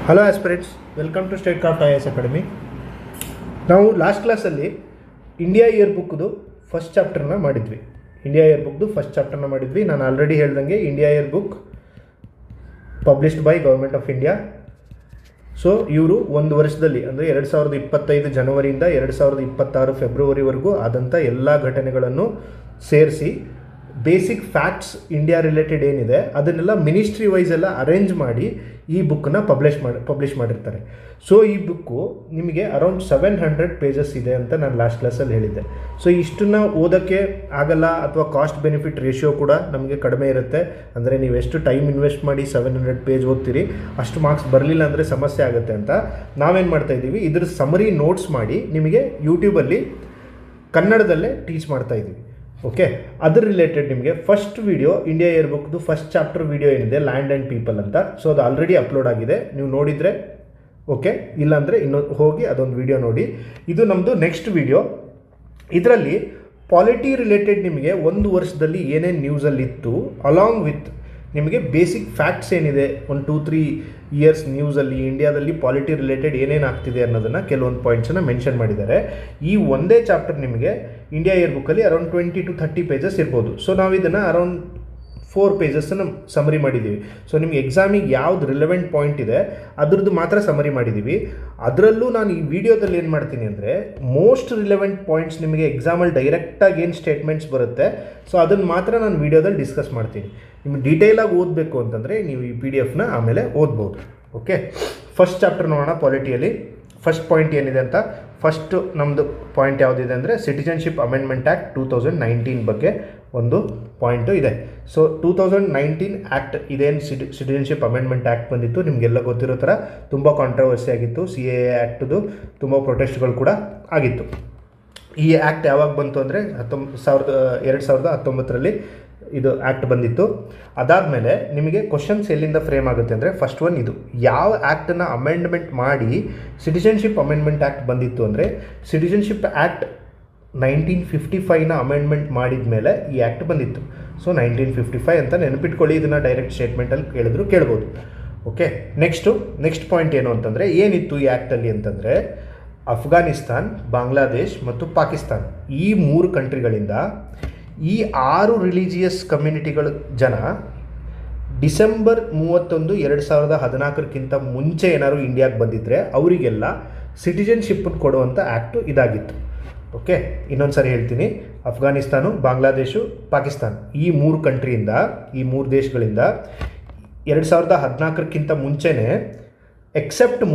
Hello aspirants, welcome to state craft IAS academy. ನಾವು last ಕ್ಲಾಸಲ್ಲಿ India year ಬುಕ್ದು first ಚಾಪ್ಟರ್ನ ಮಾಡಿದ್ವಿ. ನಾನು ಆಲ್ರೆಡಿ ಹೇಳ್ದಂಗೆ India year book published by government of India. So ಇವರು ಒಂದು ವರ್ಷದಲ್ಲಿ ಅಂದರೆ 2025 ಜನವರಿಯಿಂದ 2026 ಫೆಬ್ರವರಿವರೆಗೂ ಆದಂಥ ಎಲ್ಲ ಘಟನೆಗಳನ್ನು ಸೇರಿಸಿ ಬೇಸಿಕ್ ಫ್ಯಾಕ್ಟ್ಸ್ ಇಂಡಿಯಾ ರಿಲೇಟೆಡ್ ಏನಿದೆ ಅದನ್ನೆಲ್ಲ ಮಿನಿಸ್ಟ್ರಿ ವೈಸ್ ಎಲ್ಲ ಅರೇಂಜ್ ಮಾಡಿ ಈ ಬುಕ್ಕನ್ನು ಪಬ್ಲಿಷ್ ಮಾಡಿರ್ತಾರೆ. ಸೊ ಈ ಬುಕ್ಕು ನಿಮಗೆ ಅರೌಂಡ್ 700 ಪೇಜಸ್ ಇದೆ ಅಂತ ನಾನು ಲಾಸ್ಟ್ ಕ್ಲಾಸಲ್ಲಿ ಹೇಳಿದ್ದೆ. ಸೊ ಇಷ್ಟನ್ನು ಓದೋಕ್ಕೆ ಆಗಲ್ಲ, ಅಥವಾ ಕಾಸ್ಟ್ ಬೆನಿಫಿಟ್ ರೇಷಿಯೋ ಕೂಡ ನಮಗೆ ಕಡಿಮೆ ಇರುತ್ತೆ. ಅಂದರೆ ನೀವು ಎಷ್ಟು ಟೈಮ್ ಇನ್ವೆಸ್ಟ್ ಮಾಡಿ 700 ಪೇಜ್ ಓದ್ತೀರಿ, ಅಷ್ಟು ಮಾರ್ಕ್ಸ್ ಬರಲಿಲ್ಲ ಅಂದರೆ ಸಮಸ್ಯೆ ಆಗುತ್ತೆ ಅಂತ ನಾವೇನು ಮಾಡ್ತಾಯಿದ್ದೀವಿ, ಇದ್ರ ಸಮರಿ ನೋಟ್ಸ್ ಮಾಡಿ ನಿಮಗೆ ಯೂಟ್ಯೂಬಲ್ಲಿ ಕನ್ನಡದಲ್ಲೇ ಟೀಚ್ ಮಾಡ್ತಾಯಿದ್ದೀವಿ. ಓಕೆ, ಅದ್ರ ರಿಲೇಟೆಡ್ ನಿಮಗೆ ಫಸ್ಟ್ ವಿಡಿಯೋ ಇಂಡಿಯಾ ಇಯರ್ ಬುಕ್ದು ಫಸ್ಟ್ ಚಾಪ್ಟರ್ ವಿಡಿಯೋ ಏನಿದೆ ಲ್ಯಾಂಡ್ ಆ್ಯಂಡ್ ಪೀಪಲ್ ಅಂತ, ಸೊ ಅದು ಆಲ್ರೆಡಿ ಅಪ್ಲೋಡ್ ಆಗಿದೆ. ನೀವು ನೋಡಿದರೆ ಓಕೆ, ಇಲ್ಲಾಂದರೆ ಇನ್ನೊಂದು ಹೋಗಿ ಅದೊಂದು ವಿಡಿಯೋ ನೋಡಿ. ಇದು ನಮ್ಮದು ನೆಕ್ಸ್ಟ್ ವಿಡಿಯೋ. ಇದರಲ್ಲಿ ಪಾಲಿಟಿ ರಿಲೇಟೆಡ್ ನಿಮಗೆ ಒಂದು ವರ್ಷದಲ್ಲಿ ಏನೇನು ನ್ಯೂಸಲ್ಲಿತ್ತು, ಅಲಾಂಗ್ ವಿತ್ ನಿಮಗೆ ಬೇಸಿಕ್ ಫ್ಯಾಕ್ಟ್ಸ್ ಏನಿದೆ, 1-2-3 ಇಯರ್ಸ್ ನ್ಯೂಸಲ್ಲಿ ಇಂಡಿಯಾದಲ್ಲಿ ಪಾಲಿಟಿ ರಿಲೇಟೆಡ್ ಏನೇನು ಆಗ್ತಿದೆ ಅನ್ನೋದನ್ನು ಕೆಲವೊಂದು ಪಾಯಿಂಟ್ಸನ್ನು ಮೆನ್ಷನ್ ಮಾಡಿದ್ದಾರೆ. ಈ ಒಂದೇ ಚಾಪ್ಟರ್ ನಿಮಗೆ ಇಂಡಿಯಾ ಇಯರ್ ಬುಕ್ಕಲ್ಲಿ ಅರೌಂಡ್ 20-30 ಪೇಜಸ್ ಇರ್ಬೋದು. ಸೊ ನಾವು ಇದನ್ನು ಅರೌಂಡ್ 4 ಪೇಜಸ್ಸನ್ನು ಸಮರಿ ಮಾಡಿದ್ದೀವಿ. ಸೊ ನಿಮಗೆ ಎಕ್ಸಾಮಿಗೆ ಯಾವ್ದು ರಿಲೆವೆಂಟ್ ಪಾಯಿಂಟ್ ಇದೆ ಅದ್ರದ್ದು ಮಾತ್ರ ಸಮರಿ ಮಾಡಿದ್ದೀವಿ. ಅದರಲ್ಲೂ ನಾನು ಈ ವಿಡಿಯೋದಲ್ಲಿ ಏನು ಮಾಡ್ತೀನಿ ಅಂದರೆ, ಮೋಸ್ಟ್ ರಿಲೆವೆಂಟ್ ಪಾಯಿಂಟ್ಸ್ ನಿಮಗೆ ಎಕ್ಸಾಮಲ್ಲಿ ಡೈರೆಕ್ಟಾಗಿ ಏನು ಸ್ಟೇಟ್ಮೆಂಟ್ಸ್ ಬರುತ್ತೆ, ಸೊ ಅದನ್ನು ಮಾತ್ರ ನಾನು ವಿಡಿಯೋದಲ್ಲಿ ಡಿಸ್ಕಸ್ ಮಾಡ್ತೀನಿ. ನಿಮಗೆ ಡೀಟೇಲಾಗಿ ಓದಬೇಕು ಅಂತಂದರೆ ನೀವು ಈ PDF ಆಮೇಲೆ ಓದ್ಬೋದು. ಓಕೆ, ಫಸ್ಟ್ ಚಾಪ್ಟರ್ ನೋಡೋಣ. ಪಾಲಿಟಿಯಲ್ಲಿ ಫಸ್ಟ್ ಪಾಯಿಂಟ್ ಏನಿದೆ ಅಂತ. ಫಸ್ಟು ನಮ್ಮದು ಪಾಯಿಂಟ್ ಯಾವುದಿದೆ ಅಂದರೆ, ಸಿಟಿಜನ್ಶಿಪ್ ಅಮೆಂಡ್ಮೆಂಟ್ ಆ್ಯಕ್ಟ್ 2019 ಬಗ್ಗೆ ಒಂದು ಪಾಯಿಂಟು ಇದೆ. ಸೊ 2019 ಆ್ಯಕ್ಟ್ ಇದೇನು ಸಿಟಿಜನ್ಶಿಪ್ ಅಮೆಂಡ್ಮೆಂಟ್ ಆ್ಯಕ್ಟ್ ಬಂದಿತ್ತು, ನಿಮಗೆಲ್ಲ ಗೊತ್ತಿರೋ ಥರ ತುಂಬ ಕಾಂಟ್ರವರ್ಸಿ ಆಗಿತ್ತು. CAA ಆ್ಯಕ್ಟ್ದು ತುಂಬ ಪ್ರೊಟೆಸ್ಟ್ಗಳು ಕೂಡ ಆಗಿತ್ತು. ಈ ಆ್ಯಕ್ಟ್ ಯಾವಾಗ ಬಂತು ಅಂದರೆ 2019ರಲ್ಲಿ ಇದು ಆ್ಯಕ್ಟ್ ಬಂದಿತ್ತು. ಅದಾದಮೇಲೆ ನಿಮಗೆ ಕ್ವಶನ್ಸ್ ಎಲ್ಲಿಂದ ಫ್ರೇಮ್ ಆಗುತ್ತೆ ಅಂದರೆ, ಫಸ್ಟ್ ಒನ್ ಇದು ಯಾವ ಆ್ಯಕ್ಟನ್ನು ಅಮೆಂಡ್ಮೆಂಟ್ ಮಾಡಿ ಸಿಟಿಜನ್ಶಿಪ್ ಅಮೆಂಡ್ಮೆಂಟ್ ಆ್ಯಕ್ಟ್ ಬಂದಿತ್ತು ಅಂದರೆ, ಸಿಟಿಜನ್ಶಿಪ್ ಆ್ಯಕ್ಟ್ 1955ನ ಅಮೆಂಡ್ಮೆಂಟ್ ಮಾಡಿದ ಮೇಲೆ ಈ ಆ್ಯಕ್ಟ್ ಬಂದಿತ್ತು. ಸೊ 1955 ಅಂತ ನೆನಪಿಟ್ಕೊಳ್ಳಿ. ಇದನ್ನು ಡೈರೆಕ್ಟ್ ಸ್ಟೇಟ್ಮೆಂಟಲ್ಲಿ ಕೇಳ್ಬೋದು. ಓಕೆ, ನೆಕ್ಸ್ಟ್ ಪಾಯಿಂಟ್ ಏನು ಅಂತಂದರೆ, ಏನಿತ್ತು ಈ ಆ್ಯಕ್ಟಲ್ಲಿ ಅಂತಂದರೆ, ಅಫ್ಘಾನಿಸ್ತಾನ್, ಬಾಂಗ್ಲಾದೇಶ್ ಮತ್ತು ಪಾಕಿಸ್ತಾನ್ ಈ 3 ಕಂಟ್ರಿಗಳಿಂದ ಈ 6 ರಿಲಿಜಿಯಸ್ ಕಮ್ಯುನಿಟಿಗಳ ಜನ ಡಿಸೆಂಬರ್ 31, 2014ಕ್ಕಿಂತ ಮುಂಚೆ ಏನಾದ್ರು ಇಂಡಿಯಾಗೆ ಬಂದಿದ್ದರೆ ಅವರಿಗೆಲ್ಲ ಸಿಟಿಜನ್ಶಿಪ್ಪನ್ನು ಕೊಡುವಂಥ ಆ್ಯಕ್ಟು ಇದಾಗಿತ್ತು. ಓಕೆ, ಇನ್ನೊಂದು ಸಾರಿ ಹೇಳ್ತೀನಿ. ಅಫ್ಘಾನಿಸ್ತಾನು, ಬಾಂಗ್ಲಾದೇಶು, ಪಾಕಿಸ್ತಾನ್ ಈ 3 ಕಂಟ್ರಿಯಿಂದ, ಈ 3 ದೇಶಗಳಿಂದ 2014ಕ್ಕಿಂತ ಮುಂಚೆನೇ ಎಕ್ಸೆಪ್ಟ್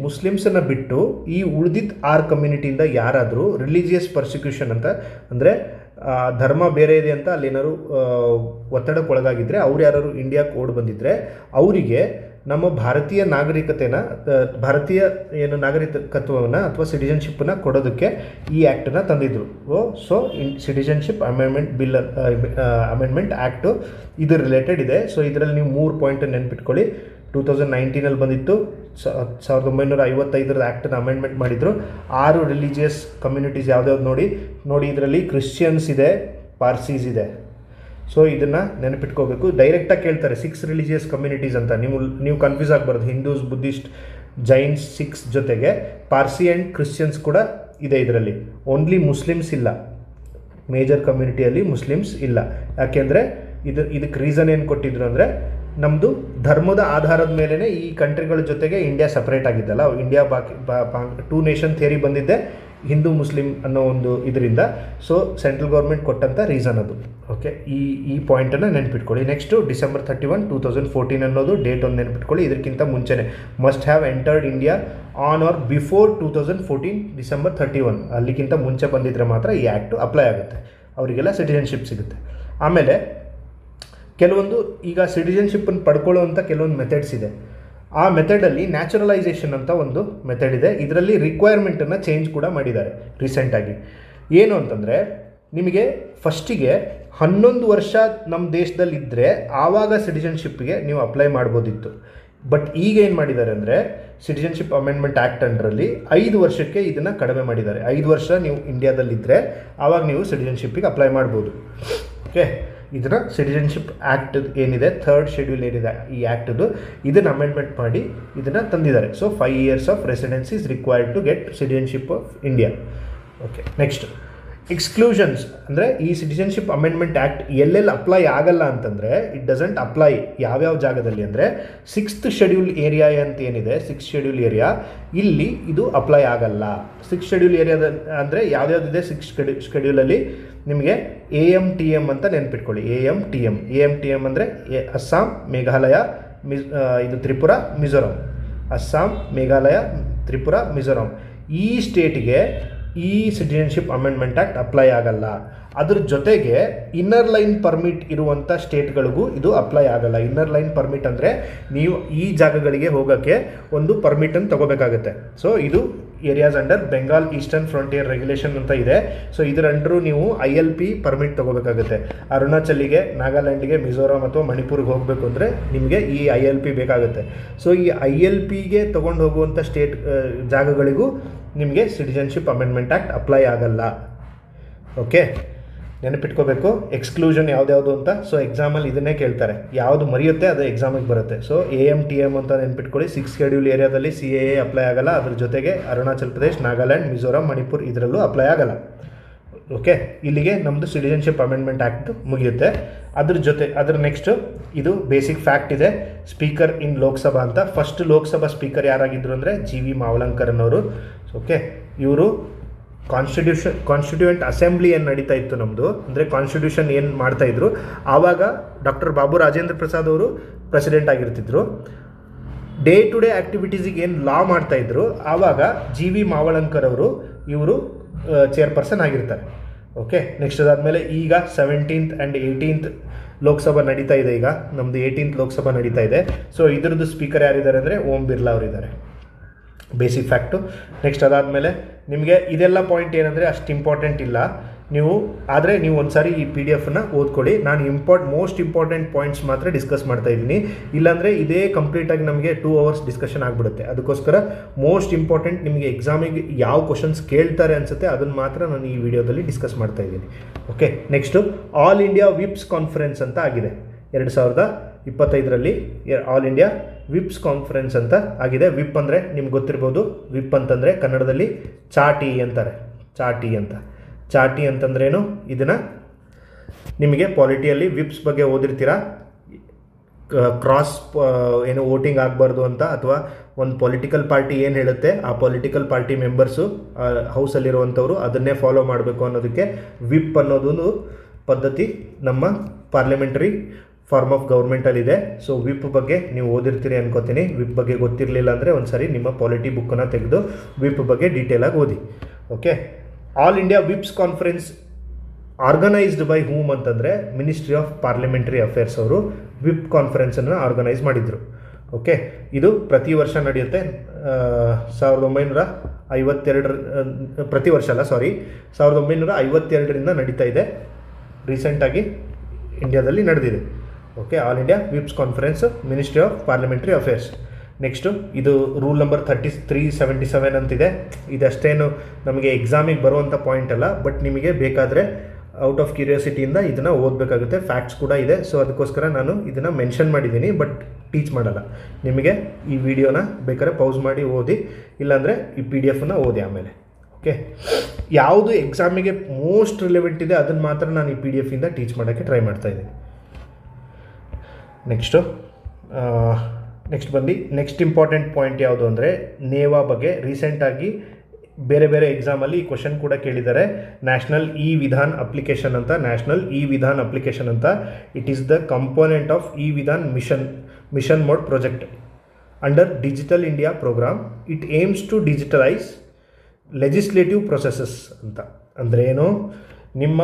ಮುಸ್ಲಿಮ್ಸನ್ನು ಬಿಟ್ಟು ಈ ಉಳಿದಿದ್ದ 6 ಕಮ್ಯುನಿಟಿಯಿಂದ ಯಾರಾದರೂ ರಿಲಿಜಿಯಸ್ ಪರ್ಸಿಕ್ಯೂಷನ್ ಅಂತ, ಅಂದರೆ ಧರ್ಮ ಬೇರೆ ಇದೆ ಅಂತ ಅಲ್ಲೇನಾದ್ರು ಒತ್ತಡಕ್ಕೊಳಗಾಗಿದ್ದರೆ, ಅವ್ರು ಯಾರು ಇಂಡಿಯಾಕ್ಕೆ ಓಡ್ ಬಂದಿದ್ದರೆ ಅವರಿಗೆ ನಮ್ಮ ಭಾರತೀಯ ನಾಗರಿಕತ್ವವನ್ನು ಅಥವಾ ಸಿಟಿಜನ್ಶಿಪ್ಪನ್ನು ಕೊಡೋದಕ್ಕೆ ಈ ಆ್ಯಕ್ಟನ್ನು ತಂದಿದ್ರು. ಸೊ ಸಿಟಿಜನ್ಶಿಪ್ ಅಮೆಂಡ್ಮೆಂಟ್ ಆ್ಯಕ್ಟು ಇದು ರಿಲೇಟೆಡ್ ಇದೆ. ಸೊ ಇದರಲ್ಲಿ ನೀವು 3 ಪಾಯಿಂಟ್ ನೆನ್ಪಿಟ್ಕೊಳ್ಳಿ. 2019ನಲ್ಲಿ ಬಂದಿತ್ತು, 1955 ಆ್ಯಕ್ಟನ್ನು ಅಮೆಂಡ್ಮೆಂಟ್ ಮಾಡಿದರು. 6 ರಿಲಿಜಿಯಸ್ ಕಮ್ಯುನಿಟೀಸ್ ಯಾವ್ದಾವ್ದು ನೋಡಿ ಇದರಲ್ಲಿ ಕ್ರಿಶ್ಚಿಯನ್ಸ್ ಇದೆ, ಪಾರ್ಸೀಸ್ ಇದೆ. ಸೊ ಇದನ್ನು ನೆನಪಿಟ್ಕೋಬೇಕು. ಡೈರೆಕ್ಟಾಗಿ ಕೇಳ್ತಾರೆ 6 ರಿಲಿಜಿಯಸ್ ಕಮ್ಯುನಿಟೀಸ್ ಅಂತ, ನೀವು ಕನ್ಫ್ಯೂಸ್ ಆಗಬಾರ್ದು. ಹಿಂದೂಸ್, ಬುದ್ಧಿಸ್ಟ್, ಜೈನ್ಸ್, ಸಿಖ್ಸ್ ಜೊತೆಗೆ ಪಾರ್ಸಿ ಆ್ಯಂಡ್ ಕ್ರಿಶ್ಚಿಯನ್ಸ್ ಕೂಡ ಇದೆ ಇದರಲ್ಲಿ. ಓನ್ಲಿ ಮುಸ್ಲಿಮ್ಸ್ ಇಲ್ಲ, ಮೇಜರ್ ಕಮ್ಯುನಿಟಿಯಲ್ಲಿ ಮುಸ್ಲಿಮ್ಸ್ ಇಲ್ಲ. ಯಾಕೆಂದರೆ ಇದಕ್ಕೆ ರೀಸನ್ ಏನು ಕೊಟ್ಟಿದ್ರು ಅಂದರೆ, ನಮ್ಮದು ಧರ್ಮದ ಆಧಾರದ ಮೇಲೇ ಈ ಕಂಟ್ರಿಗಳ ಜೊತೆಗೆ ಇಂಡಿಯಾ ಸಪ್ರೇಟ್ ಆಗಿದ್ದಲ್ಲ. ಇಂಡಿಯಾ 2 ನೇಷನ್ ಥಿಯರಿ ಬಂದಿದ್ದೆ ಹಿಂದೂ ಮುಸ್ಲಿಂ ಅನ್ನೋ ಒಂದು ಇದರಿಂದ. ಸೊ ಸೆಂಟ್ರಲ್ ಗೌರ್ಮೆಂಟ್ ಕೊಟ್ಟಂಥ ರೀಸನ್ ಅದು. ಓಕೆ, ಈ ಪಾಯಿಂಟನ್ನು ನೆನ್ಪಿಟ್ಕೊಳ್ಳಿ. ನೆಕ್ಸ್ಟು ಡಿಸೆಂಬರ್ 31, 2014 ಅನ್ನೋದು ಡೇಟ್ ಒಂದು ನೆನ್ಪಿಟ್ಕೊಳ್ಳಿ. ಇದಕ್ಕಿಂತ ಮುಂಚೆನೇ must have entered India on or before 2014 December 31. ಅಲ್ಲಿಗಿಂತ ಮುಂಚೆ ಬಂದಿದ್ದರೆ ಮಾತ್ರ ಈ ಆ್ಯಕ್ಟು ಅಪ್ಲೈ ಆಗುತ್ತೆ, ಅವರಿಗೆಲ್ಲ ಸಿಟಿಜನ್ಶಿಪ್ ಸಿಗುತ್ತೆ. ಆಮೇಲೆ ಕೆಲವೊಂದು ಈಗ ಸಿಟಿಜನ್ಶಿಪ್ಪನ್ನು ಪಡ್ಕೊಳ್ಳೋವಂಥ ಕೆಲವೊಂದು ಮೆಥಡ್ಸ್ ಇದೆ. ಆ ಮೆಥಡಲ್ಲಿ ನ್ಯಾಚುರಲೈಸೇಷನ್ ಅಂತ ಒಂದು ಮೆಥಡ್ ಇದೆ. ಇದರಲ್ಲಿ ರಿಕ್ವೈರ್ಮೆಂಟನ್ನು ಚೇಂಜ್ ಕೂಡ ಮಾಡಿದ್ದಾರೆ ರೀಸೆಂಟಾಗಿ. ಏನು ಅಂತಂದರೆ, ನಿಮಗೆ ಫಸ್ಟಿಗೆ 11 ವರ್ಷ ನಮ್ಮ ದೇಶದಲ್ಲಿದ್ದರೆ ಆವಾಗ ಸಿಟಿಜನ್ಶಿಪ್ಗೆ ನೀವು ಅಪ್ಲೈ ಮಾಡ್ಬೋದಿತ್ತು. ಬಟ್ ಈಗ ಏನು ಮಾಡಿದ್ದಾರೆ ಅಂದರೆ, ಸಿಟಿಜನ್ಶಿಪ್ ಅಮೆಂಡ್ಮೆಂಟ್ ಆ್ಯಕ್ಟ್ ಅಂಡರಲ್ಲಿ 5 ವರ್ಷಕ್ಕೆ ಇದನ್ನು ಕಡಿಮೆ ಮಾಡಿದ್ದಾರೆ. 5 ವರ್ಷ ನೀವು ಇಂಡಿಯಾದಲ್ಲಿದ್ದರೆ ಆವಾಗ ನೀವು ಸಿಟಿಜನ್ಶಿಪ್ಪಿಗೆ ಅಪ್ಲೈ ಮಾಡ್ಬೋದು. ಓಕೆ, ಇದನ್ನು ಸಿಟಿಜನ್ಶಿಪ್ ಆ್ಯಕ್ಟ್ ಏನಿದೆ, ಥರ್ಡ್ ಶೆಡ್ಯೂಲ್ ಏನಿದೆ ಈ ಆ್ಯಕ್ಟದು, ಇದನ್ನು ಅಮೆಂಡ್ಮೆಂಟ್ ಮಾಡಿ ಇದನ್ನು ತಂದಿದ್ದಾರೆ. So 5 years of residency is required to get citizenship of India. Okay, next exclusions ಅಂದರೆ ಈ ಸಿಟಿಜನ್ಶಿಪ್ ಅಮೆಂಡ್ಮೆಂಟ್ ಆ್ಯಕ್ಟ್ ಎಲ್ಲೆಲ್ಲಿ ಅಪ್ಲೈ ಆಗಲ್ಲ ಅಂತಂದರೆ, ಇಟ್ ಡಸಂಟ್ ಅಪ್ಲೈ ಯಾವ್ಯಾವ ಜಾಗದಲ್ಲಿ ಅಂದರೆ 6th ಶೆಡ್ಯೂಲ್ ಏರಿಯಾ ಅಂತ ಏನಿದೆ, 6th ಶೆಡ್ಯೂಲ್ ಏರಿಯಾ, ಇಲ್ಲಿ ಇದು ಅಪ್ಲೈ ಆಗಲ್ಲ. 6th ಶೆಡ್ಯೂಲ್ ಏರಿಯಾದ ಅಂದರೆ ಯಾವ್ಯಾವುದಿದೆ 6th ಶೆಡ್ಯೂಲಲ್ಲಿ ನಿಮಗೆ AMTM ಅಂತ ನೆನ್ಪಿಟ್ಕೊಳ್ಳಿ. AMTM ಅಂದರೆ ಅಸ್ಸಾಂ, ಮೇಘಾಲಯ, ಇದು ತ್ರಿಪುರ, ಮಿಜೋರಾಂ. ಅಸ್ಸಾಂ, ಮೇಘಾಲಯ, ತ್ರಿಪುರ, ಮಿಜೋರಾಂ ಈ ಸ್ಟೇಟಿಗೆ ಈ ಸಿಟಿಜನ್ಶಿಪ್ ಅಮೆಂಡ್ಮೆಂಟ್ ಆ್ಯಕ್ಟ್ ಅಪ್ಲೈ ಆಗಲ್ಲ. ಅದ್ರ ಜೊತೆಗೆ ಇನ್ನರ್ ಲೈನ್ ಪರ್ಮಿಟ್ ಇರುವಂಥ ಸ್ಟೇಟ್ಗಳಿಗೂ ಇದು ಅಪ್ಲೈ ಆಗಲ್ಲ. ಇನ್ನರ್ ಲೈನ್ ಪರ್ಮಿಟ್ ಅಂದರೆ ನೀವು ಈ ಜಾಗಗಳಿಗೆ ಹೋಗೋಕ್ಕೆ ಒಂದು ಪರ್ಮಿಟನ್ನು ತೊಗೋಬೇಕಾಗುತ್ತೆ. ಸೊ ಇದು areas under Bengal eastern frontier regulation ಅಂತ ಇದೆ. ಸೊ ಇದರ ಅಂಡರು ನೀವು ILP ಪರ್ಮಿಟ್ ತೊಗೋಬೇಕಾಗುತ್ತೆ. ಅರುಣಾಚಲಿಗೆ, ನಾಗಾಲ್ಯಾಂಡಿಗೆ, ಮಿಜೋರಾಂ ಅಥವಾ ಮಣಿಪುರ್ಗೆ ಹೋಗಬೇಕು ಅಂದರೆ ನಿಮಗೆ ಈ ILP ಬೇಕಾಗುತ್ತೆ. ಸೊ ಈ ILPಗೆ ತೊಗೊಂಡು ಹೋಗುವಂಥ ಸ್ಟೇಟ್ ಜಾಗಗಳಿಗೂ ನಿಮಗೆ ಸಿಟಿಜನ್ಶಿಪ್ ಅಮೆಂಡ್ಮೆಂಟ್ ಆ್ಯಕ್ಟ್ ಅಪ್ಲೈ ಆಗಲ್ಲ. ಓಕೆ, ನೆನಪಿಟ್ಕೋಬೇಕು ಎಕ್ಸ್ಕ್ಲೂಷನ್ ಯಾವ್ದ್ಯಾವುದು ಅಂತ. ಸೊ ಎಕ್ಸಾಮಲ್ಲಿ ಇದನ್ನೇ ಕೇಳ್ತಾರೆ, ಯಾವುದು ಮರೆಯುತ್ತೆ ಅದು ಎಕ್ಸಾಮಿಗೆ ಬರುತ್ತೆ. ಸೊ AMTM ಅಂತ ನೆನ್ಪಿಟ್ಕೊಳ್ಳಿ. 6th ಶೆಡ್ಯೂಲ್ ಏರಿಯಾದಲ್ಲಿ CAA ಅಪ್ಲೈ ಆಗಲ್ಲ. ಅದ್ರ ಜೊತೆಗೆ ಅರುಣಾಚಲ್ ಪ್ರದೇಶ್, ನಾಗಾಲ್ಯಾಂಡ್, ಮಿಜೋರಾಂ, ಮಣಿಪುರ್ ಇದರಲ್ಲೂ ಅಪ್ಲೈ ಆಗಲ್ಲ. ಓಕೆ, ಇಲ್ಲಿಗೆ ನಮ್ಮದು ಸಿಟಿಜನ್ಶಿಪ್ ಅಮೆಂಡ್ಮೆಂಟ್ ಆ್ಯಕ್ಟ್ ಮುಗಿಯುತ್ತೆ. ಅದರ ನೆಕ್ಸ್ಟು ಇದು ಬೇಸಿಕ್ ಫ್ಯಾಕ್ಟ್ ಇದೆ, ಸ್ಪೀಕರ್ ಇನ್ ಲೋಕಸಭಾ ಅಂತ. ಫಸ್ಟ್ ಲೋಕಸಭಾ ಸ್ಪೀಕರ್ ಯಾರಾಗಿದ್ದರು ಅಂದರೆ GV ಮಾವಲಂಕರನ್ ಅವರು. ಓಕೆ, ಇವರು ಕಾನ್ಸ್ಟಿಟ್ಯೂಯೆಂಟ್ ಅಸೆಂಬ್ಲಿ ಏನು ನಡೀತಾ ಇತ್ತು ನಮ್ಮದು, ಅಂದರೆ ಕಾನ್ಸ್ಟಿಟ್ಯೂಷನ್ ಏನು ಮಾಡ್ತಾಯಿದ್ರು, ಆವಾಗ ಡಾಕ್ಟರ್ ಬಾಬು ರಾಜೇಂದ್ರ ಪ್ರಸಾದ್ ಅವರು ಪ್ರೆಸಿಡೆಂಟ್ ಆಗಿರ್ತಿದ್ರು. ಡೇ ಟು ಡೇ ಆ್ಯಕ್ಟಿವಿಟೀಸಿಗೆ ಏನು ಲಾ ಮಾಡ್ತಾಯಿದ್ರು, ಆವಾಗ GV ಮಾವಳಂಕರ್ ಅವರು ಇವರು ಚೇರ್ಪರ್ಸನ್ ಆಗಿರ್ತಾರೆ. ಓಕೆ, ನೆಕ್ಸ್ಟ್ ಅದಾದಮೇಲೆ ಈಗ 17th and 18th ಲೋಕಸಭಾ ನಡೀತಾ ಇದೆ. ಈಗ ನಮ್ಮದು 18th ಲೋಕಸಭಾ ನಡೀತಾ ಇದೆ. ಸೊ ಇದ್ರದ್ದು ಸ್ಪೀಕರ್ ಯಾರಿದ್ದಾರೆ ಅಂದರೆ ಓಂ ಬಿರ್ಲಾ ಅವರಿದ್ದಾರೆ. Basic fact. ನೆಕ್ಸ್ಟ್ ಅದಾದಮೇಲೆ ನಿಮಗೆ ಇದೆಲ್ಲ ಪಾಯಿಂಟ್ ಏನಂದರೆ ಅಷ್ಟು ಇಂಪಾರ್ಟೆಂಟ್ ಇಲ್ಲ ಆದರೆ ನೀವು ಒಂದು ಸಾರಿ ಈ PDF ಓದ್ಕೊಳ್ಳಿ. ನಾನು ಮೋಸ್ಟ್ ಇಂಪಾರ್ಟೆಂಟ್ ಪಾಯಿಂಟ್ಸ್ ಮಾತ್ರ ಡಿಸ್ಕಸ್ ಮಾಡ್ತಾ ಇದ್ದೀನಿ. ಇಲ್ಲಾಂದರೆ ಇದೇ ಕಂಪ್ಲೀಟಾಗಿ ನಮಗೆ 2 hours ಡಿಸ್ಕಷನ್ ಆಗಿಬಿಡುತ್ತೆ. ಅದಕ್ಕೋಸ್ಕರ ಮೋಸ್ಟ್ ಇಂಪಾರ್ಟೆಂಟ್ ನಿಮಗೆ ಎಕ್ಸಾಮಿಗೆ ಯಾವ ಕ್ವಶನ್ಸ್ ಕೇಳ್ತಾರೆ ಅನಿಸುತ್ತೆ ಅದನ್ನು ಮಾತ್ರ ನಾನು ಈ ವಿಡಿಯೋದಲ್ಲಿ ಡಿಸ್ಕಸ್ ಮಾಡ್ತಾ ಇದ್ದೀನಿ. Okay, next all India ವಿಪ್ಸ್ conference ಅಂತ ಆಗಿದೆ 2025ರಲ್ಲಿ. ಆಲ್ ಇಂಡಿಯಾ ವಿಪ್ಸ್ ಕಾನ್ಫರೆನ್ಸ್ ಅಂತ ಆಗಿದೆ. ವಿಪ್ ಅಂದರೆ ನಿಮ್ಗೆ ಗೊತ್ತಿರ್ಬೋದು. ವಿಪ್ ಅಂತಂದರೆ ಕನ್ನಡದಲ್ಲಿ ಚಾಟಿ ಅಂತಾರೆ. ಚಾಟಿ ಅಂತಂದ್ರೇನು, ಇದನ್ನು ನಿಮಗೆ ಪಾಲಿಟಿಯಲ್ಲಿ ವಿಪ್ಸ್ ಬಗ್ಗೆ ಓದಿರ್ತೀರ. ಕ್ರಾಸ್ ಏನು ವೋಟಿಂಗ್ ಆಗಬಾರ್ದು ಅಂತ, ಅಥವಾ ಒಂದು ಪೊಲಿಟಿಕಲ್ ಪಾರ್ಟಿ ಏನು ಹೇಳುತ್ತೆ ಆ ಪೊಲಿಟಿಕಲ್ ಪಾರ್ಟಿ ಮೆಂಬರ್ಸು ಹೌಸಲ್ಲಿರುವಂಥವ್ರು ಅದನ್ನೇ ಫಾಲೋ ಮಾಡಬೇಕು ಅನ್ನೋದಕ್ಕೆ ವಿಪ್ ಅನ್ನೋದೊಂದು ಪದ್ಧತಿ ನಮ್ಮ ಪಾರ್ಲಿಮೆಂಟರಿ ಫಾರ್ಮ್ ಆಫ್ ಗೌರ್ಮೆಂಟಲ್ಲಿದೆ. ಸೊ ವಿಪ್ ಬಗ್ಗೆ ನೀವು ಓದಿರ್ತೀರಿ ಅನ್ಕೋತೀನಿ. ವಿಪ್ ಬಗ್ಗೆ ಗೊತ್ತಿರಲಿಲ್ಲ ಅಂದರೆ ಒಂದು ಸಾರಿ ನಿಮ್ಮ ಪಾಲಿಟಿ ಬುಕ್ಕನ್ನು ತೆಗೆದು ವಿಪ್ ಬಗ್ಗೆ ಡೀಟೇಲಾಗಿ ಓದಿ. Okay, all India ವಿಪ್ಸ್ conference organised by ಹೂಮ್ ಅಂತಂದರೆ ಮಿನಿಸ್ಟ್ರಿ ಆಫ್ ಪಾರ್ಲಿಮೆಂಟರಿ ಅಫೇರ್ಸ್ ಅವರು ವಿಪ್ ಕಾನ್ಫರೆನ್ಸನ್ನು ಆರ್ಗನೈಸ್ ಮಾಡಿದರು. ಓಕೆ, ಇದು ಪ್ರತಿ ವರ್ಷ ನಡೆಯುತ್ತೆ. 1952 ಪ್ರತಿ ವರ್ಷ ಅಲ್ಲ, 1952ರಿಂದ ನಡೀತಾ ಇದೆ. ರೀಸೆಂಟಾಗಿ ಇಂಡಿಯಾದಲ್ಲಿ ನಡೆದಿದೆ. Okay, all India ವಿಪ್ಸ್ conference, ministry of parliamentary affairs. Next ಇದು ರೂಲ್ ನಂಬರ್ 3377 ಅಂತಿದೆ. ಇದಷ್ಟೇನು ನಮಗೆ ಎಕ್ಸಾಮಿಗೆ ಬರುವಂಥ ಪಾಯಿಂಟ್ ಅಲ್ಲ, ಬಟ್ ನಿಮಗೆ ಬೇಕಾದರೆ ಔಟ್ ಆಫ್ ಕ್ಯೂರಿಯಾಸಿಟಿಯಿಂದ ಇದನ್ನು ಓದಬೇಕಾಗುತ್ತೆ. ಫ್ಯಾಕ್ಟ್ಸ್ ಕೂಡ ಇದೆ. ಸೊ ಅದಕ್ಕೋಸ್ಕರ ನಾನು ಇದನ್ನು ಮೆನ್ಷನ್ ಮಾಡಿದ್ದೀನಿ, ಬಟ್ ಟೀಚ್ ಮಾಡಲ್ಲ. ನಿಮಗೆ ಈ ವಿಡಿಯೋನ ಬೇಕಾದ್ರೆ ಪೌಸ್ ಮಾಡಿ ಓದಿ, ಇಲ್ಲಾಂದರೆ ಈ PDF ಓದಿ ಆಮೇಲೆ. ಓಕೆ, ಯಾವುದು ಎಕ್ಸಾಮಿಗೆ ಮೋಸ್ಟ್ ರಿಲೆವೆಂಟ್ ಇದೆ ಅದನ್ನು ಮಾತ್ರ ನಾನು ಈ PDF ಟೀಚ್ ಮಾಡೋಕ್ಕೆ ಟ್ರೈ ಮಾಡ್ತಾಯಿದ್ದೀನಿ. ನೆಕ್ಸ್ಟ್ ಬಂದು ನೆಕ್ಸ್ಟ್ ಇಂಪಾರ್ಟೆಂಟ್ ಪಾಯಿಂಟ್ ಯಾವುದು ಅಂದರೆ ನೇವಾ ಬಗ್ಗೆ. ರೀಸೆಂಟಾಗಿ ಬೇರೆ ಬೇರೆ ಎಕ್ಸಾಮಲ್ಲಿ ಈ ಕ್ವಶನ್ ಕೂಡ ಕೇಳಿದ್ದಾರೆ. ನ್ಯಾಷನಲ್ ವಿಧಾನ್ ಅಪ್ಲಿಕೇಶನ್ ಅಂತ. It is the component of Vidhan mission mode project under digital India programme. It aims to digitalise legislative processes ಅಂತ. ಅಂದರೆ ಏನು, ನಿಮ್ಮ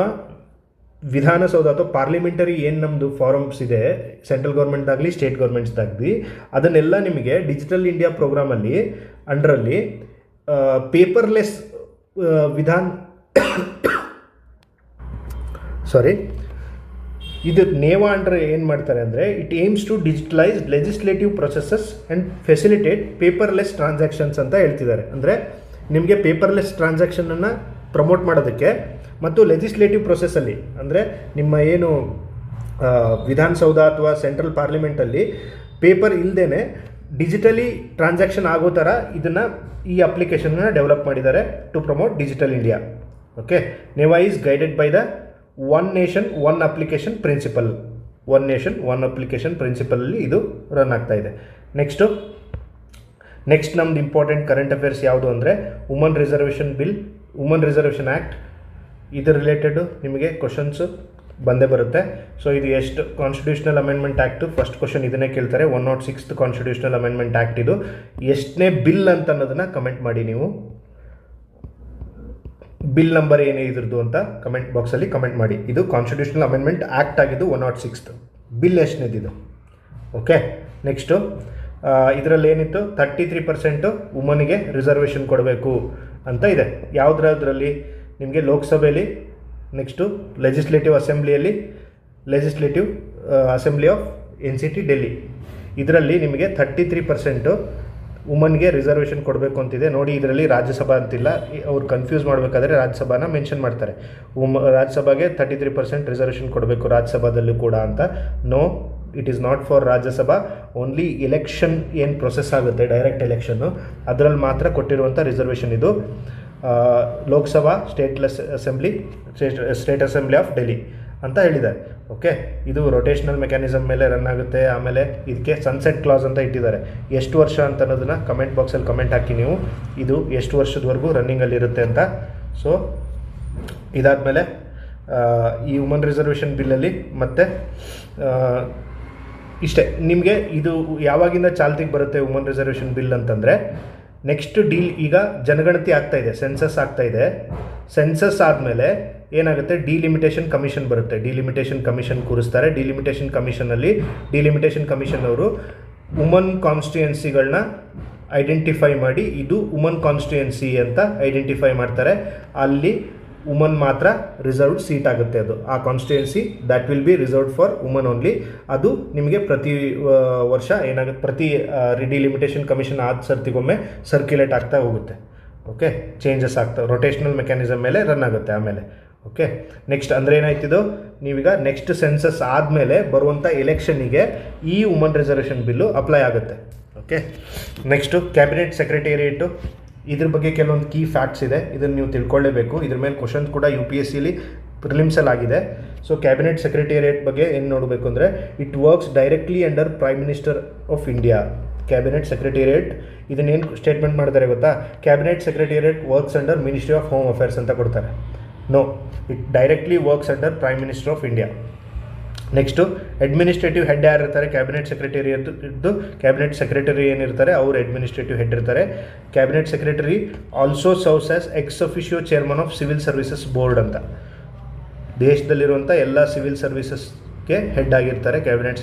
ವಿಧಾನಸೌಧ ಅಥವಾ ಪಾರ್ಲಿಮೆಂಟರಿ ಏನು ನಮ್ಮದು ಫಾರಮ್ಸ್ ಇದೆ, ಸೆಂಟ್ರಲ್ ಗೌರ್ಮೆಂಟ್ದಾಗಲಿ ಸ್ಟೇಟ್ ಗೌರ್ಮೆಂಟ್ಸ್ದಾಗಲಿ, ಅದನ್ನೆಲ್ಲ ನಿಮಗೆ ಡಿಜಿಟಲ್ ಇಂಡಿಯಾ ಪ್ರೋಗ್ರಾಮಲ್ಲಿ ಅಂಡರಲ್ಲಿ ಪೇಪರ್ಲೆಸ್ ಇದು ನೇವಾ ಅಂಡರ್ ಏನು ಮಾಡ್ತಾರೆ ಅಂದರೆ it aims to digitalise legislative processes and facilitate paperless transactions ಅಂತ ಹೇಳ್ತಿದ್ದಾರೆ. ಅಂದರೆ ನಿಮಗೆ ಪೇಪರ್ಲೆಸ್ ಟ್ರಾನ್ಸಾಕ್ಷನನ್ನು ಪ್ರಮೋಟ್ ಮಾಡೋದಕ್ಕೆ ಮತ್ತು ಲೆಜಿಸ್ಲೇಟಿವ್ ಪ್ರೊಸೆಸ್ಸಲ್ಲಿ, ಅಂದರೆ ನಿಮ್ಮ ಏನು ವಿಧಾನಸೌಧ ಅಥವಾ ಸೆಂಟ್ರಲ್ ಪಾರ್ಲಿಮೆಂಟಲ್ಲಿ ಪೇಪರ್ ಇಲ್ಲದೇ ಡಿಜಿಟಲಿ ಟ್ರಾನ್ಸಾಕ್ಷನ್ ಆಗೋ ಥರ ಇದನ್ನು ಈ ಅಪ್ಲಿಕೇಶನ್ನ ಡೆವಲಪ್ ಮಾಡಿದ್ದಾರೆ to promote digital India. Okay, NeVA is guided by the one nation one application principle. One nation one application ಪ್ರಿನ್ಸಿಪಲಲ್ಲಿ ಇದು ರನ್ ಆಗ್ತಾ ಇದೆ. ನೆಕ್ಸ್ಟ್ ನಮ್ದು ಇಂಪಾರ್ಟೆಂಟ್ ಕರೆಂಟ್ ಅಫೇರ್ಸ್ ಯಾವುದು ಅಂದರೆ woman reservation bill, woman reservation act. ಇದರ related ನಿಮಗೆ questions ಬಂದೇ ಬರುತ್ತೆ. ಸೊ ಇದು ಎಷ್ಟು constitutional amendment act, first question ಇದನ್ನೇ ಕೇಳ್ತಾರೆ. 106th ಕಾನ್ಸ್ಟಿಟ್ಯೂಷನಲ್ ಅಮೆಂಡ್ಮೆಂಟ್ ಆ್ಯಕ್ಟ್ ಇದು ಎಷ್ಟನೇ ಬಿಲ್ ಅಂತ ಅನ್ನೋದನ್ನು ಕಮೆಂಟ್ ಮಾಡಿ. ನೀವು ಬಿಲ್ ನಂಬರ್ ಏನೇ ಇದ್ರದ್ದು ಅಂತ ಕಮೆಂಟ್ ಬಾಕ್ಸಲ್ಲಿ ಕಮೆಂಟ್ ಮಾಡಿ. ಇದು ಕಾನ್ಸ್ಟಿಟ್ಯೂಷನಲ್ ಅಮೆಂಡ್ಮೆಂಟ್ ಆ್ಯಕ್ಟ್ ಆಗಿದ್ದು 106th. ಬಿಲ್ ಎಷ್ಟನೇದಿದು? ಓಕೆ, ನೆಕ್ಸ್ಟು ಇದರಲ್ಲಿ ಏನಿತ್ತು 33% ವುಮನ್ಗೆ ರಿಸರ್ವೇಷನ್ ಕೊಡಬೇಕು ಅಂತ ಇದೆ. ಯಾವುದ್ರಲ್ಲಿ ನಿಮಗೆ ಲೋಕಸಭೆಯಲ್ಲಿ, next legislative assembly of NCT Delhi, ಇದರಲ್ಲಿ ನಿಮಗೆ 33% ವುಮನ್ಗೆ ರಿಸರ್ವೇಷನ್ ಕೊಡಬೇಕು ಅಂತಿದೆ. ನೋಡಿ, ಇದರಲ್ಲಿ ರಾಜ್ಯಸಭಾ ಅಂತಿಲ್ಲ, ಅವ್ರು ಕನ್ಫ್ಯೂಸ್ ಮಾಡಬೇಕಾದ್ರೆ ರಾಜ್ಯಸಭಾನ ಮೆನ್ಷನ್ ಮಾಡ್ತಾರೆ. ರಾಜ್ಯಸಭಾಗೆ 33% ರಿಸರ್ವೇಷನ್ ಕೊಡಬೇಕು ರಾಜ್ಯಸಭಾದಲ್ಲೂ ಕೂಡ ಅಂತ. No, it is not for Rajya Sabha. Only election ಏನು ಪ್ರೊಸೆಸ್ ಆಗುತ್ತೆ, ಡೈರೆಕ್ಟ್ ಎಲೆಕ್ಷನ್ನು, ಅದರಲ್ಲಿ ಮಾತ್ರ ಕೊಟ್ಟಿರುವಂಥ ರಿಸರ್ವೇಷನ್ ಇದು. Lok Sabha state assembly of Delhi ಅಂತ ಹೇಳಿದ್ದಾರೆ. ಓಕೆ, ಇದು ರೊಟೇಷನಲ್ ಮೆಕ್ಯಾನಿಸಮ್ ಮೇಲೆ ರನ್ ಆಗುತ್ತೆ. ಆಮೇಲೆ ಇದಕ್ಕೆ ಸನ್ಸೆಟ್ ಕ್ಲಾಸ್ ಅಂತ ಇಟ್ಟಿದ್ದಾರೆ. ಎಷ್ಟು ವರ್ಷ ಅಂತ ಅನ್ನೋದನ್ನು ಕಮೆಂಟ್ ಬಾಕ್ಸಲ್ಲಿ ಕಮೆಂಟ್ ಹಾಕಿ ನೀವು, ಇದು ಎಷ್ಟು ವರ್ಷದವರೆಗೂ ರನ್ನಿಂಗಲ್ಲಿರುತ್ತೆ ಅಂತ. ಸೊ ಇದಾದಮೇಲೆ ಈ ವುಮನ್ ರಿಸರ್ವೇಷನ್ ಬಿಲ್ಲಲ್ಲಿ ಮತ್ತೆ ಇಷ್ಟೇ. ನಿಮಗೆ ಇದು ಯಾವಾಗಿಂದ ಚಾಲ್ತಿಗೆ ಬರುತ್ತೆ ವುಮನ್ ರಿಸರ್ವೇಷನ್ ಬಿಲ್ ಅಂತಂದರೆ, ನೆಕ್ಸ್ಟ್ ಡೀಲ್ ಈಗ ಜನಗಣತಿ ಆಗ್ತಾ ಇದೆ, ಸೆನ್ಸಸ್ ಆಗ್ತಾ ಇದೆ. ಸೆನ್ಸಸ್ ಆದಮೇಲೆ ಏನಾಗುತ್ತೆ, ಡಿಲಿಮಿಟೇಷನ್ ಕಮಿಷನ್ ಬರುತ್ತೆ. ಡಿಲಿಮಿಟೇಷನ್ ಕಮಿಷನ್ ಕೂರಿಸ್ತಾರೆ. ಡಿಲಿಮಿಟೇಷನ್ ಕಮಿಷನ್ ಅವರು ವುಮನ್ ಕಾನ್ಸ್ಟಿಟ್ಯೂಯೆನ್ಸಿಗಳನ್ನ ಐಡೆಂಟಿಫೈ ಮಾಡಿ, ಇದು ವುಮನ್ ಕಾನ್ಸ್ಟಿಟ್ಯೂಯೆನ್ಸಿ ಅಂತ ಐಡೆಂಟಿಫೈ ಮಾಡ್ತಾರೆ. ಅಲ್ಲಿ ವುಮನ್ ಮಾತ್ರ ರಿಸರ್ವ್ಡ್ ಸೀಟ್ ಆಗುತ್ತೆ. ಅದು ಆ constituency that will be reserved for women only. ಅದು ನಿಮಗೆ ಪ್ರತಿ ವರ್ಷ ಏನಾಗುತ್ತೆ, ಪ್ರತಿ ಡಿಲಿಮಿಟೇಷನ್ ಕಮಿಷನ್ ಆದ ಸರ್ತಿಗೊಮ್ಮೆ ಸರ್ಕ್ಯುಲೇಟ್ ಆಗ್ತಾ ಹೋಗುತ್ತೆ. ಓಕೆ, ಚೇಂಜಸ್ ಆಗ್ತವೆ, ರೊಟೇಷನಲ್ ಮೆಕ್ಯಾನಿಸಮ್ ಮೇಲೆ ರನ್ ಆಗುತ್ತೆ ಆಮೇಲೆ. ಓಕೆ, ನೆಕ್ಸ್ಟ್ ಅಂದರೆ ಏನಾಯ್ತಿದ್ದು, ನೀವೀಗ ನೆಕ್ಸ್ಟ್ ಸೆನ್ಸಸ್ ಆದಮೇಲೆ ಬರುವಂಥ ಎಲೆಕ್ಷನ್ನಿಗೆ ಈ ವುಮನ್ ರಿಸರ್ವೇಷನ್ ಬಿಲ್ಲು ಅಪ್ಲೈ ಆಗುತ್ತೆ. Okay, next cabinet secretariat. ಇದ್ರ ಬಗ್ಗೆ ಕೆಲವೊಂದು ಕೀ ಫ್ಯಾಕ್ಟ್ಸ್ ಇದೆ, ಇದನ್ನು ನೀವು ತಿಳ್ಕೊಳ್ಳೇಬೇಕು. ಇದ್ರ ಮೇಲೆ ಕ್ವಶನ್ಸ್ ಕೂಡ UPSCಲಿ ಪ್ರಿಲಿಮ್ಸಲ್ಲಿ ಆಗಿದೆ. ಸೊ ಕ್ಯಾಬಿನೆಟ್ ಸೆಕ್ರೆಟೇರಿಯೇಟ್ ಬಗ್ಗೆ ಏನು ನೋಡಬೇಕು ಅಂದರೆ, it works directly under prime minister of India. Cabinet secretariat ಇದನ್ನೇನು ಸ್ಟೇಟ್ಮೆಂಟ್ ಮಾಡ್ತಾರೆ ಗೊತ್ತಾ, cabinet secretariat works under ministry of home affairs ಅಂತ ಕೊಡ್ತಾರೆ. No, it directly works under prime minister of India. Next administrative head ಯಾರು ಇರ್ತಾರೆ, cabinet ಸೆಕ್ರೆಟೇರಿಯದ್ದು cabinet secretary ಏನಿರ್ತಾರೆ ಅವರು ಅಡ್ಮಿನಿಸ್ಟ್ರೇಟಿವ್ ಹೆಡ್ ಇರ್ತಾರೆ. Cabinet secretary also serves as ex officio chairman of civil services board ಅಂತ. ದೇಶದಲ್ಲಿರುವಂಥ ಎಲ್ಲ ಸಿವಿಲ್ ಸರ್ವಿಸಸ್ಗೆ ಹೆಡ್ ಆಗಿರ್ತಾರೆ cabinet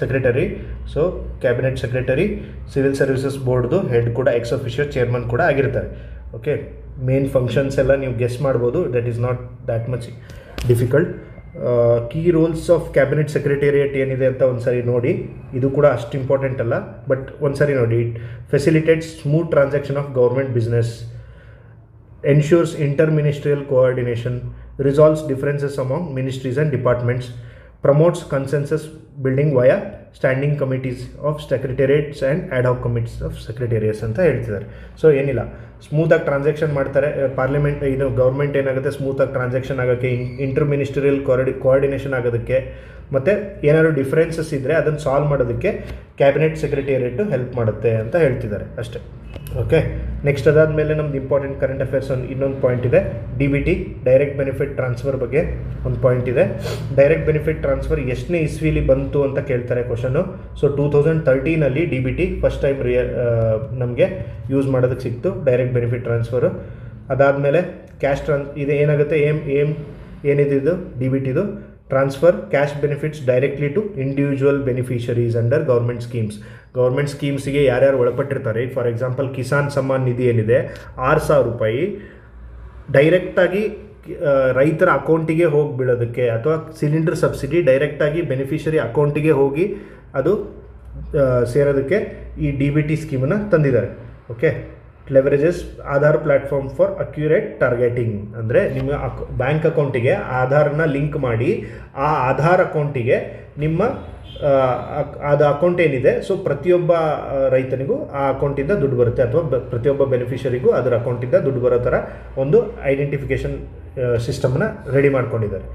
secretary. So cabinet secretary civil services ಬೋರ್ಡ್ದು ಹೆಡ್ ಕೂಡ ಎಕ್ಸ್ ಅಫಿಷಿಯೋ ಚೇರ್ಮನ್ ಕೂಡ ಆಗಿರ್ತಾರೆ. ಓಕೆ, ಮೇನ್ ಫಂಕ್ಷನ್ಸ್ ಎಲ್ಲ ನೀವು ಗೆಸ್ ಮಾಡ್ಬೋದು, that is not that much difficult. Key roles of cabinet secretariat ಏನಿದೆ ಅಂತ ಒಂದ್ಸರಿ ನೋಡಿ. ಇದು ಕೂಡ ಅಷ್ಟು ಇಂಪಾರ್ಟೆಂಟ್ ಅಲ್ಲ, ಬಟ್ ಒಂದ್ಸರಿ ನೋಡಿ. It facilitates smooth transaction of government business, ensures inter ministerial coordination, resolves differences among ministries and departments, promotes consensus building via standing committees of secretariats and ad hoc committees of secretariats ಅಂತ ಹೇಳ್ತಿದ್ದಾರೆ. So ಏನಿಲ್ಲ, ಸ್ಮೂತಾಗಿ transaction ಮಾಡ್ತಾರೆ. Parliament ಇದು government ಏನಾಗುತ್ತೆ, ಸ್ಮೂತಾಗಿ transaction ಆಗೋಕ್ಕೆ, inter ಮಿನಿಸ್ಟರಿಯಲ್ coordination ಆಗೋದಕ್ಕೆ, ಮತ್ತು ಏನಾದರೂ ಡಿಫ್ರೆನ್ಸಸ್ ಇದ್ದರೆ ಅದನ್ನು ಸಾಲ್ವ್ ಮಾಡೋದಕ್ಕೆ ಕ್ಯಾಬಿನೆಟ್ ಸೆಕ್ರೆಟೇರಿಯೇಟು ಹೆಲ್ಪ್ ಮಾಡುತ್ತೆ ಅಂತ ಹೇಳ್ತಿದ್ದಾರೆ ಅಷ್ಟೇ. ಓಕೆ, ನೆಕ್ಸ್ಟ್ ಅದಾದಮೇಲೆ ನಮ್ದು ಇಂಪಾರ್ಟೆಂಟ್ ಕರೆಂಟ್ ಅಫೇರ್ಸ್ ಇನ್ನೊಂದು ಪಾಯಿಂಟ್ ಇದೆ. DBT ಡೈರೆಕ್ಟ್ ಬೆನಿಫಿಟ್ ಟ್ರಾನ್ಸ್ಫರ್ ಬಗ್ಗೆ ಒಂದು ಪಾಯಿಂಟ್ ಇದೆ. ಡೈರೆಕ್ಟ್ ಬೆನಿಫಿಟ್ ಟ್ರಾನ್ಸ್ಫರ್ ಎಷ್ಟನೇ ಇಸ್ವಿಲಿ ಬಂತು ಅಂತ ಕೇಳ್ತಾರೆ question. So 2013 DBT first time ನಮಗೆ ಯೂಸ್ ಮಾಡೋದಕ್ಕೆ ಸಿಕ್ತು, ಡೈರೆಕ್ಟ್ ಬೆನಿಫಿಟ್ ಟ್ರಾನ್ಸ್ಫರು. ಅದಾದಮೇಲೆ ಕ್ಯಾಶ್ ಇದು ಏನಾಗುತ್ತೆ, ಏನಿದು DBTದು transfer cash benefits directly to individual beneficiaries under government schemes. Government ಸ್ಕೀಮ್ಸಿಗೆ ಯಾರ್ಯಾರು ಒಳಪಟ್ಟಿರ್ತಾರೆ, ಫಾರ್ ಎಕ್ಸಾಂಪಲ್ ಕಿಸಾನ್ ಸಮ್ಮಾನ್ ನಿಧಿ ಏನಿದೆ, 6,000 ರೂಪಾಯಿ ಡೈರೆಕ್ಟಾಗಿ ರೈತರ ಅಕೌಂಟಿಗೆ ಹೋಗಿ ಬೀಳೋದಕ್ಕೆ, ಅಥವಾ ಸಿಲಿಂಡರ್ ಸಬ್ಸಿಡಿ ಡೈರೆಕ್ಟಾಗಿ ಬೆನಿಫಿಷರಿ ಅಕೌಂಟಿಗೆ ಹೋಗಿ ಅದು ಸೇರೋದಕ್ಕೆ ಈ DBT ಸ್ಕೀಮನ್ನು ತಂದಿದ್ದಾರೆ. Okay, leverages Aadhaar platform for accurate targeting. ಅಂದರೆ ನಿಮ್ಮ ಬ್ಯಾಂಕ್ ಅಕೌಂಟಿಗೆ ಆಧಾರ್ನ ಲಿಂಕ್ ಮಾಡಿ ಆ ಆಧಾರ್ ಅಕೌಂಟಿಗೆ ನಿಮ್ಮ ಅದು ಅಕೌಂಟ್ ಏನಿದೆ, ಸೊ ಪ್ರತಿಯೊಬ್ಬ ರೈತನಿಗೂ ಆ ಅಕೌಂಟಿಂದ ದುಡ್ಡು ಬರುತ್ತೆ, ಅಥವಾ ಪ್ರತಿಯೊಬ್ಬ ಬೆನಿಫಿಷರಿಗೂ ಅದರ ಅಕೌಂಟಿಂದ ದುಡ್ಡು ಬರೋ ಥರ ಒಂದು ಐಡೆಂಟಿಫಿಕೇಷನ್ ಸಿಸ್ಟಮ್ನ ರೆಡಿ ಮಾಡ್ಕೊಂಡಿದ್ದಾರೆ.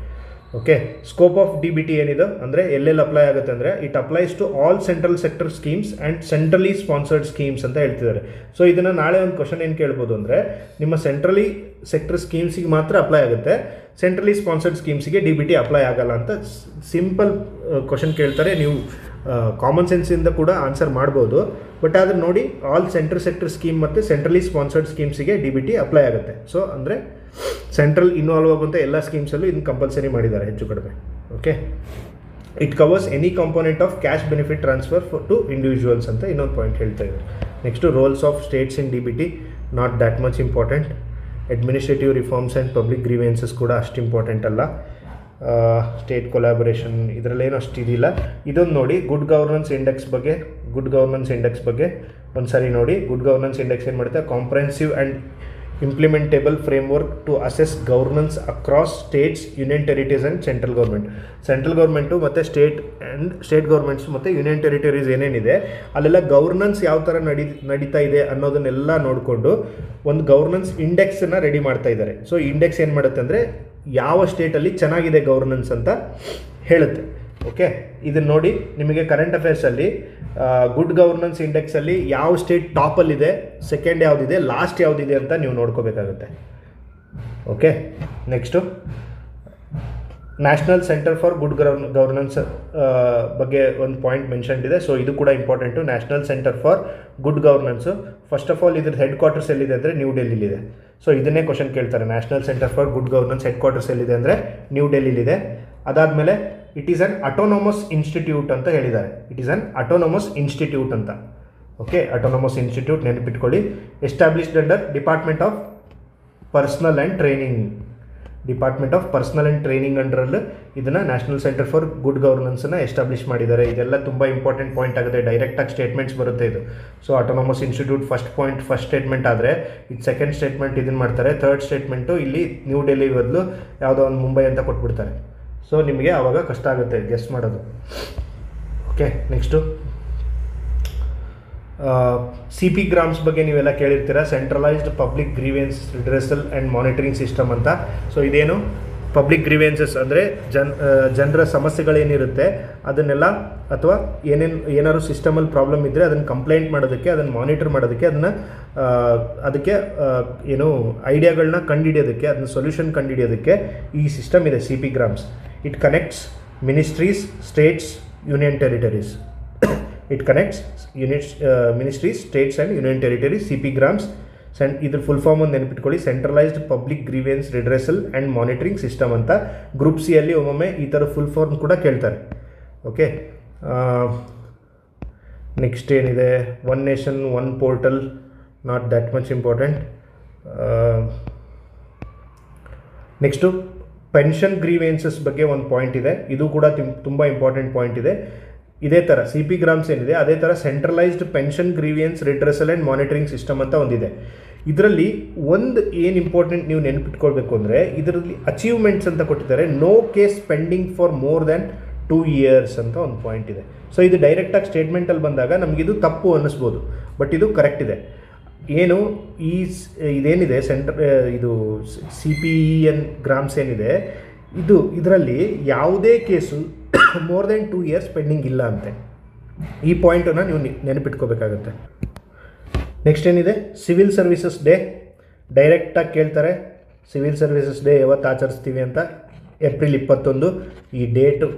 ಓಕೆ, ಸ್ಕೋಪ್ ಆಫ್ DBT ಏನಿದೆ ಅಂದರೆ ಎಲ್ಲೆಲ್ಲಿ ಅಪ್ಲೈ ಆಗುತ್ತೆ ಅಂದರೆ it applies to all central sector schemes and centrally sponsored schemes ಅಂತ ಹೇಳ್ತಿದ್ದಾರೆ. ಸೊ ಇದನ್ನು ನಾಳೆ ಒಂದು ಕ್ವಶನ್ ಏನು ಕೇಳ್ಬೋದು ಅಂದರೆ ನಿಮ್ಮ ಸೆಂಟ್ರಲಿ ಸೆಕ್ಟರ್ ಸ್ಕೀಮ್ಸಿಗೆ ಮಾತ್ರ ಅಪ್ಲೈ ಆಗುತ್ತೆ, ಸೆಂಟ್ರಲಿ ಸ್ಪಾನ್ಸರ್ಡ್ ಸ್ಕೀಮ್ಸಿಗೆ DBT ಅಪ್ಲೈ ಆಗಲ್ಲ ಅಂತ ಸಿಂಪಲ್ ಕ್ವಶನ್ ಕೇಳ್ತಾರೆ. ನೀವು ಕಾಮನ್ ಸೆನ್ಸಿಂದ ಕೂಡ ಆನ್ಸರ್ ಮಾಡ್ಬೋದು, ಬಟ್ ಆದರೆ ನೋಡಿ ಆಲ್ ಸೆಕ್ಟರ್ ಸ್ಕೀಮ್ ಮತ್ತು ಸೆಂಟ್ರಲಿ ಸ್ಪಾನ್ಸರ್ಡ್ ಸ್ಕೀಮ್ಸಿಗೆ DBT ಅಪ್ಲೈ ಆಗುತ್ತೆ. ಸೊ ಅಂದರೆ ಸೆಂಟ್ರಲ್ ಇನ್ವಾಲ್ವ್ ಆಗುವಂಥ ಎಲ್ಲ ಸ್ಕೀಮ್ಸಲ್ಲೂ ಇದನ್ನು ಕಂಪಲ್ಸರಿ ಮಾಡಿದ್ದಾರೆ ಹೆಚ್ಚು ಕಡಿಮೆ. Okay, it covers any component of cash benefit transfer to individuals ಅಂತ ಇನ್ನೊಂದು ಪಾಯಿಂಟ್ ಹೇಳ್ತಾ ಇದ್ದಾರೆ. Next roles of states in DBT not that much important. Administrative reforms and public grievances ಕೂಡ ಅಷ್ಟು ಇಂಪಾರ್ಟೆಂಟ್ ಅಲ್ಲ. ಸ್ಟೇಟ್ ಕೊಲಾಬರೇಷನ್ ಇದರಲ್ಲೇನು ಅಷ್ಟು ಇದಿಲ್ಲ. ಇದೊಂದು ನೋಡಿ, ಗುಡ್ ಗವರ್ನೆನ್ಸ್ ಇಂಡೆಕ್ಸ್ ಬಗ್ಗೆ ಒಂದು ಸಾರಿ ನೋಡಿ. ಗುಡ್ ಗವರ್ನೆನ್ಸ್ ಇಂಡೆಕ್ಸ್ ಏನು ಮಾಡುತ್ತೆ, comprehensive and implementable framework to assess governance across states, union territories and central government. Central government ಮತ್ತು ಸ್ಟೇಟ್ ಗೌರ್ಮೆಂಟ್ಸ್ ಮತ್ತು ಯೂನಿಯನ್ ಟೆರಿಟರೀಸ್ ಏನೇನಿದೆ ಅಲ್ಲೆಲ್ಲ ಗವರ್ನೆನ್ಸ್ ಯಾವ ಥರ ನಡೀತಾ ಇದೆ ಅನ್ನೋದನ್ನೆಲ್ಲ ನೋಡಿಕೊಂಡು ಒಂದು ಗವರ್ನೆನ್ಸ್ ಇಂಡೆಕ್ಸನ್ನು ರೆಡಿ ಮಾಡ್ತಾ ಇದ್ದಾರೆ. ಸೊ ಇಂಡೆಕ್ಸ್ ಏನು ಮಾಡುತ್ತೆ ಅಂದರೆ ಯಾವ ಸ್ಟೇಟಲ್ಲಿ ಚೆನ್ನಾಗಿದೆ ಗವರ್ನೆನ್ಸ್ ಅಂತ ಹೇಳುತ್ತೆ. ಓಕೆ, ಇದನ್ನು ನೋಡಿ, ನಿಮಗೆ ಕರೆಂಟ್ ಅಫೇರ್ಸಲ್ಲಿ ಗುಡ್ ಗವರ್ನೆನ್ಸ್ ಇಂಡೆಕ್ಸಲ್ಲಿ ಯಾವ ಸ್ಟೇಟ್ ಟಾಪಲ್ಲಿದೆ, ಸೆಕೆಂಡ್ ಯಾವುದಿದೆ, ಲಾಸ್ಟ್ ಯಾವುದಿದೆ ಅಂತ ನೀವು ನೋಡ್ಕೋಬೇಕಾಗುತ್ತೆ. Okay, next national centre for good governance ಬಗ್ಗೆ ಒಂದು ಪಾಯಿಂಟ್ ಮೆನ್ಷನ್ ಇದೆ. ಸೊ ಇದು ಕೂಡ important. National centre for good governance first of all ಇದ್ರ ಹೆಡ್ ಕ್ವಾರ್ಟರ್ಸ್ ಎಲ್ಲಿದೆ ಅಂದರೆ ನ್ಯೂ ಡೆಲ್ಲಿಲಿದೆ. ಸೊ ಇದನ್ನೇ ಕ್ವಶನ್ ಕೇಳ್ತಾರೆ, national centre for good governance headquarters ಎಲ್ಲಿದೆ ಅಂದರೆ ನ್ಯೂ ಡೆಲ್ಲಿಲಿದೆ. ಅದಾದಮೇಲೆ it is an autonomous institute ಅಂತ ಹೇಳಿದ್ದಾರೆ. It is an autonomous institute ಅಂತ. ಓಕೆ, ಅಟೋನಮಸ್ ಇನ್ಸ್ಟಿಟ್ಯೂಟ್ ನೆನಪಿಟ್ಕೊಳ್ಳಿ. Established under department of personnel and training ಅಂಡರಲ್ಲಿ ಇದನ್ನು ನ್ಯಾಷನಲ್ ಸೆಂಟರ್ ಫಾರ್ ಗುಡ್ ಗವರ್ನೆನ್ಸನ್ನು ಎಸ್ಟಾಬ್ಲಿಷ್ ಮಾಡಿದ್ದಾರೆ. ಇದೆಲ್ಲ ತುಂಬ ಇಂಪಾರ್ಟೆಂಟ್ ಪಾಯಿಂಟ್ ಆಗುತ್ತೆ, ಡೈರೆಕ್ಟಾಗಿ ಸ್ಟೇಟ್ಮೆಂಟ್ಸ್ ಬರುತ್ತೆ ಇದು. So autonomous institute first statement ಆದರೆ ಇದು ಸೆಕೆಂಡ್ ಸ್ಟೇಟ್ಮೆಂಟ್ ಇದನ್ನು ಮಾಡ್ತಾರೆ. ಥರ್ಡ್ ಸ್ಟೇಟ್ಮೆಂಟು ಇಲ್ಲಿ ನ್ಯೂ ಡೆಲ್ಲಿ ಬದಲು ಯಾವುದೋ ಒಂದು ಮುಂಬೈ ಅಂತ ಕೊಟ್ಬಿಡ್ತಾರೆ. ಸೊ ನಿಮಗೆ ಆವಾಗ ಕಷ್ಟ ಆಗುತ್ತೆ ಗೆಸ್ ಮಾಡೋದು. ಓಕೆ, ನೆಕ್ಸ್ಟು CP ಗ್ರಾಮ್ಸ್ ಬಗ್ಗೆ ನೀವೆಲ್ಲ ಕೇಳಿರ್ತೀರ, centralised public grievance redressal and monitoring system ಅಂತ. ಸೊ ಇದೇನು ಪಬ್ಲಿಕ್ ಗ್ರೀವೆನ್ಸಸ್ ಅಂದರೆ ಜನರ ಸಮಸ್ಯೆಗಳೇನಿರುತ್ತೆ ಅದನ್ನೆಲ್ಲ, ಅಥವಾ ಏನಾದ್ರು ಸಿಸ್ಟಮಲ್ಲಿ ಪ್ರಾಬ್ಲಮ್ ಇದ್ದರೆ ಅದನ್ನು ಕಂಪ್ಲೇಂಟ್ ಮಾಡೋದಕ್ಕೆ, ಅದನ್ನು ಮಾನಿಟರ್ ಮಾಡೋದಕ್ಕೆ, ಅದಕ್ಕೆ ಏನು ಐಡಿಯಾಗಳನ್ನ ಕಂಡುಹಿಡಿಯೋದಕ್ಕೆ, ಅದನ್ನ ಸೊಲ್ಯೂಷನ್ ಕಂಡುಹಿಡಿಯೋದಕ್ಕೆ ಈ ಸಿಸ್ಟಮ್ ಇದೆ CP grams. It connects ministries, states, union territories. Ministries, states and union territories. CP grams ಇದ್ರ ಫುಲ್ ಫಾರ್ಮ್ ಒಂದು ನೆನಪಿಟ್ಕೊಳ್ಳಿ, centralised public grievance redressal and monitoring system ಅಂತ. ಗ್ರೂಪ್ C ಅಲ್ಲಿ ಒಮ್ಮೊಮ್ಮೆ ಈ ಥರ ಫುಲ್ ಫಾರ್ಮ್ ಕೂಡ ಕೇಳ್ತಾರೆ. ಓಕೆ, ನೆಕ್ಸ್ಟ್ ಏನಿದೆ, one nation one portal, not that much important. Next pension grievances ಬಗ್ಗೆ ಒಂದು ಪಾಯಿಂಟ್ ಇದೆ, ಇದು ಕೂಡ ತುಂಬ ಇಂಪಾರ್ಟೆಂಟ್ ಪಾಯಿಂಟ್ ಇದೆ. ಇದೇ ಥರ CP ಗ್ರಾಮ್ಸ್ ಏನಿದೆ ಅದೇ ಥರ centralised pension grievance redressal and monitoring system ಅಂತ ಒಂದಿದೆ. ಇದರಲ್ಲಿ ಒಂದು ಏನು ಇಂಪಾರ್ಟೆಂಟ್ ನೀವು ನೆನಪಿಟ್ಕೊಳ್ಬೇಕು ಅಂದರೆ ಇದರಲ್ಲಿ ಅಚೀವ್ಮೆಂಟ್ಸ್ ಅಂತ ಕೊಟ್ಟಿದ್ದಾರೆ. No case pending for more than 2 years ಅಂತ ಒಂದು ಪಾಯಿಂಟ್ ಇದೆ. ಸೊ ಇದು ಡೈರೆಕ್ಟಾಗಿ ಸ್ಟೇಟ್ಮೆಂಟಲ್ಲಿ ಬಂದಾಗ ನಮಗಿದು ತಪ್ಪು ಅನ್ನಿಸ್ಬೋದು, ಬಟ್ ಇದು ಕರೆಕ್ಟ್ ಇದೆ. ಏನು ಇದೇನಿದೆ ಇದು CPEN ಗ್ರಾಮ್ಸ್ ಏನಿದೆ ಇದರಲ್ಲಿ ಯಾವುದೇ case more than 2 years pending ಇಲ್ಲ ಅಂತೆ. ಈ ಪಾಯಿಂಟನ್ನು ನೀವು ನೆನಪಿಟ್ಕೋಬೇಕಾಗತ್ತೆ. ನೆಕ್ಸ್ಟ್ ಏನಿದೆ, ಸಿವಿಲ್ ಸರ್ವಿಸಸ್ ಡೇ. ಡೈರೆಕ್ಟಾಗಿ ಕೇಳ್ತಾರೆ ಸಿವಿಲ್ ಸರ್ವಿಸಸ್ ಡೇ ಯಾವತ್ತು ಆಚರಿಸ್ತೀವಿ ಅಂತ. ಏಪ್ರಿಲ್ 21. ಈ ಡೇಟು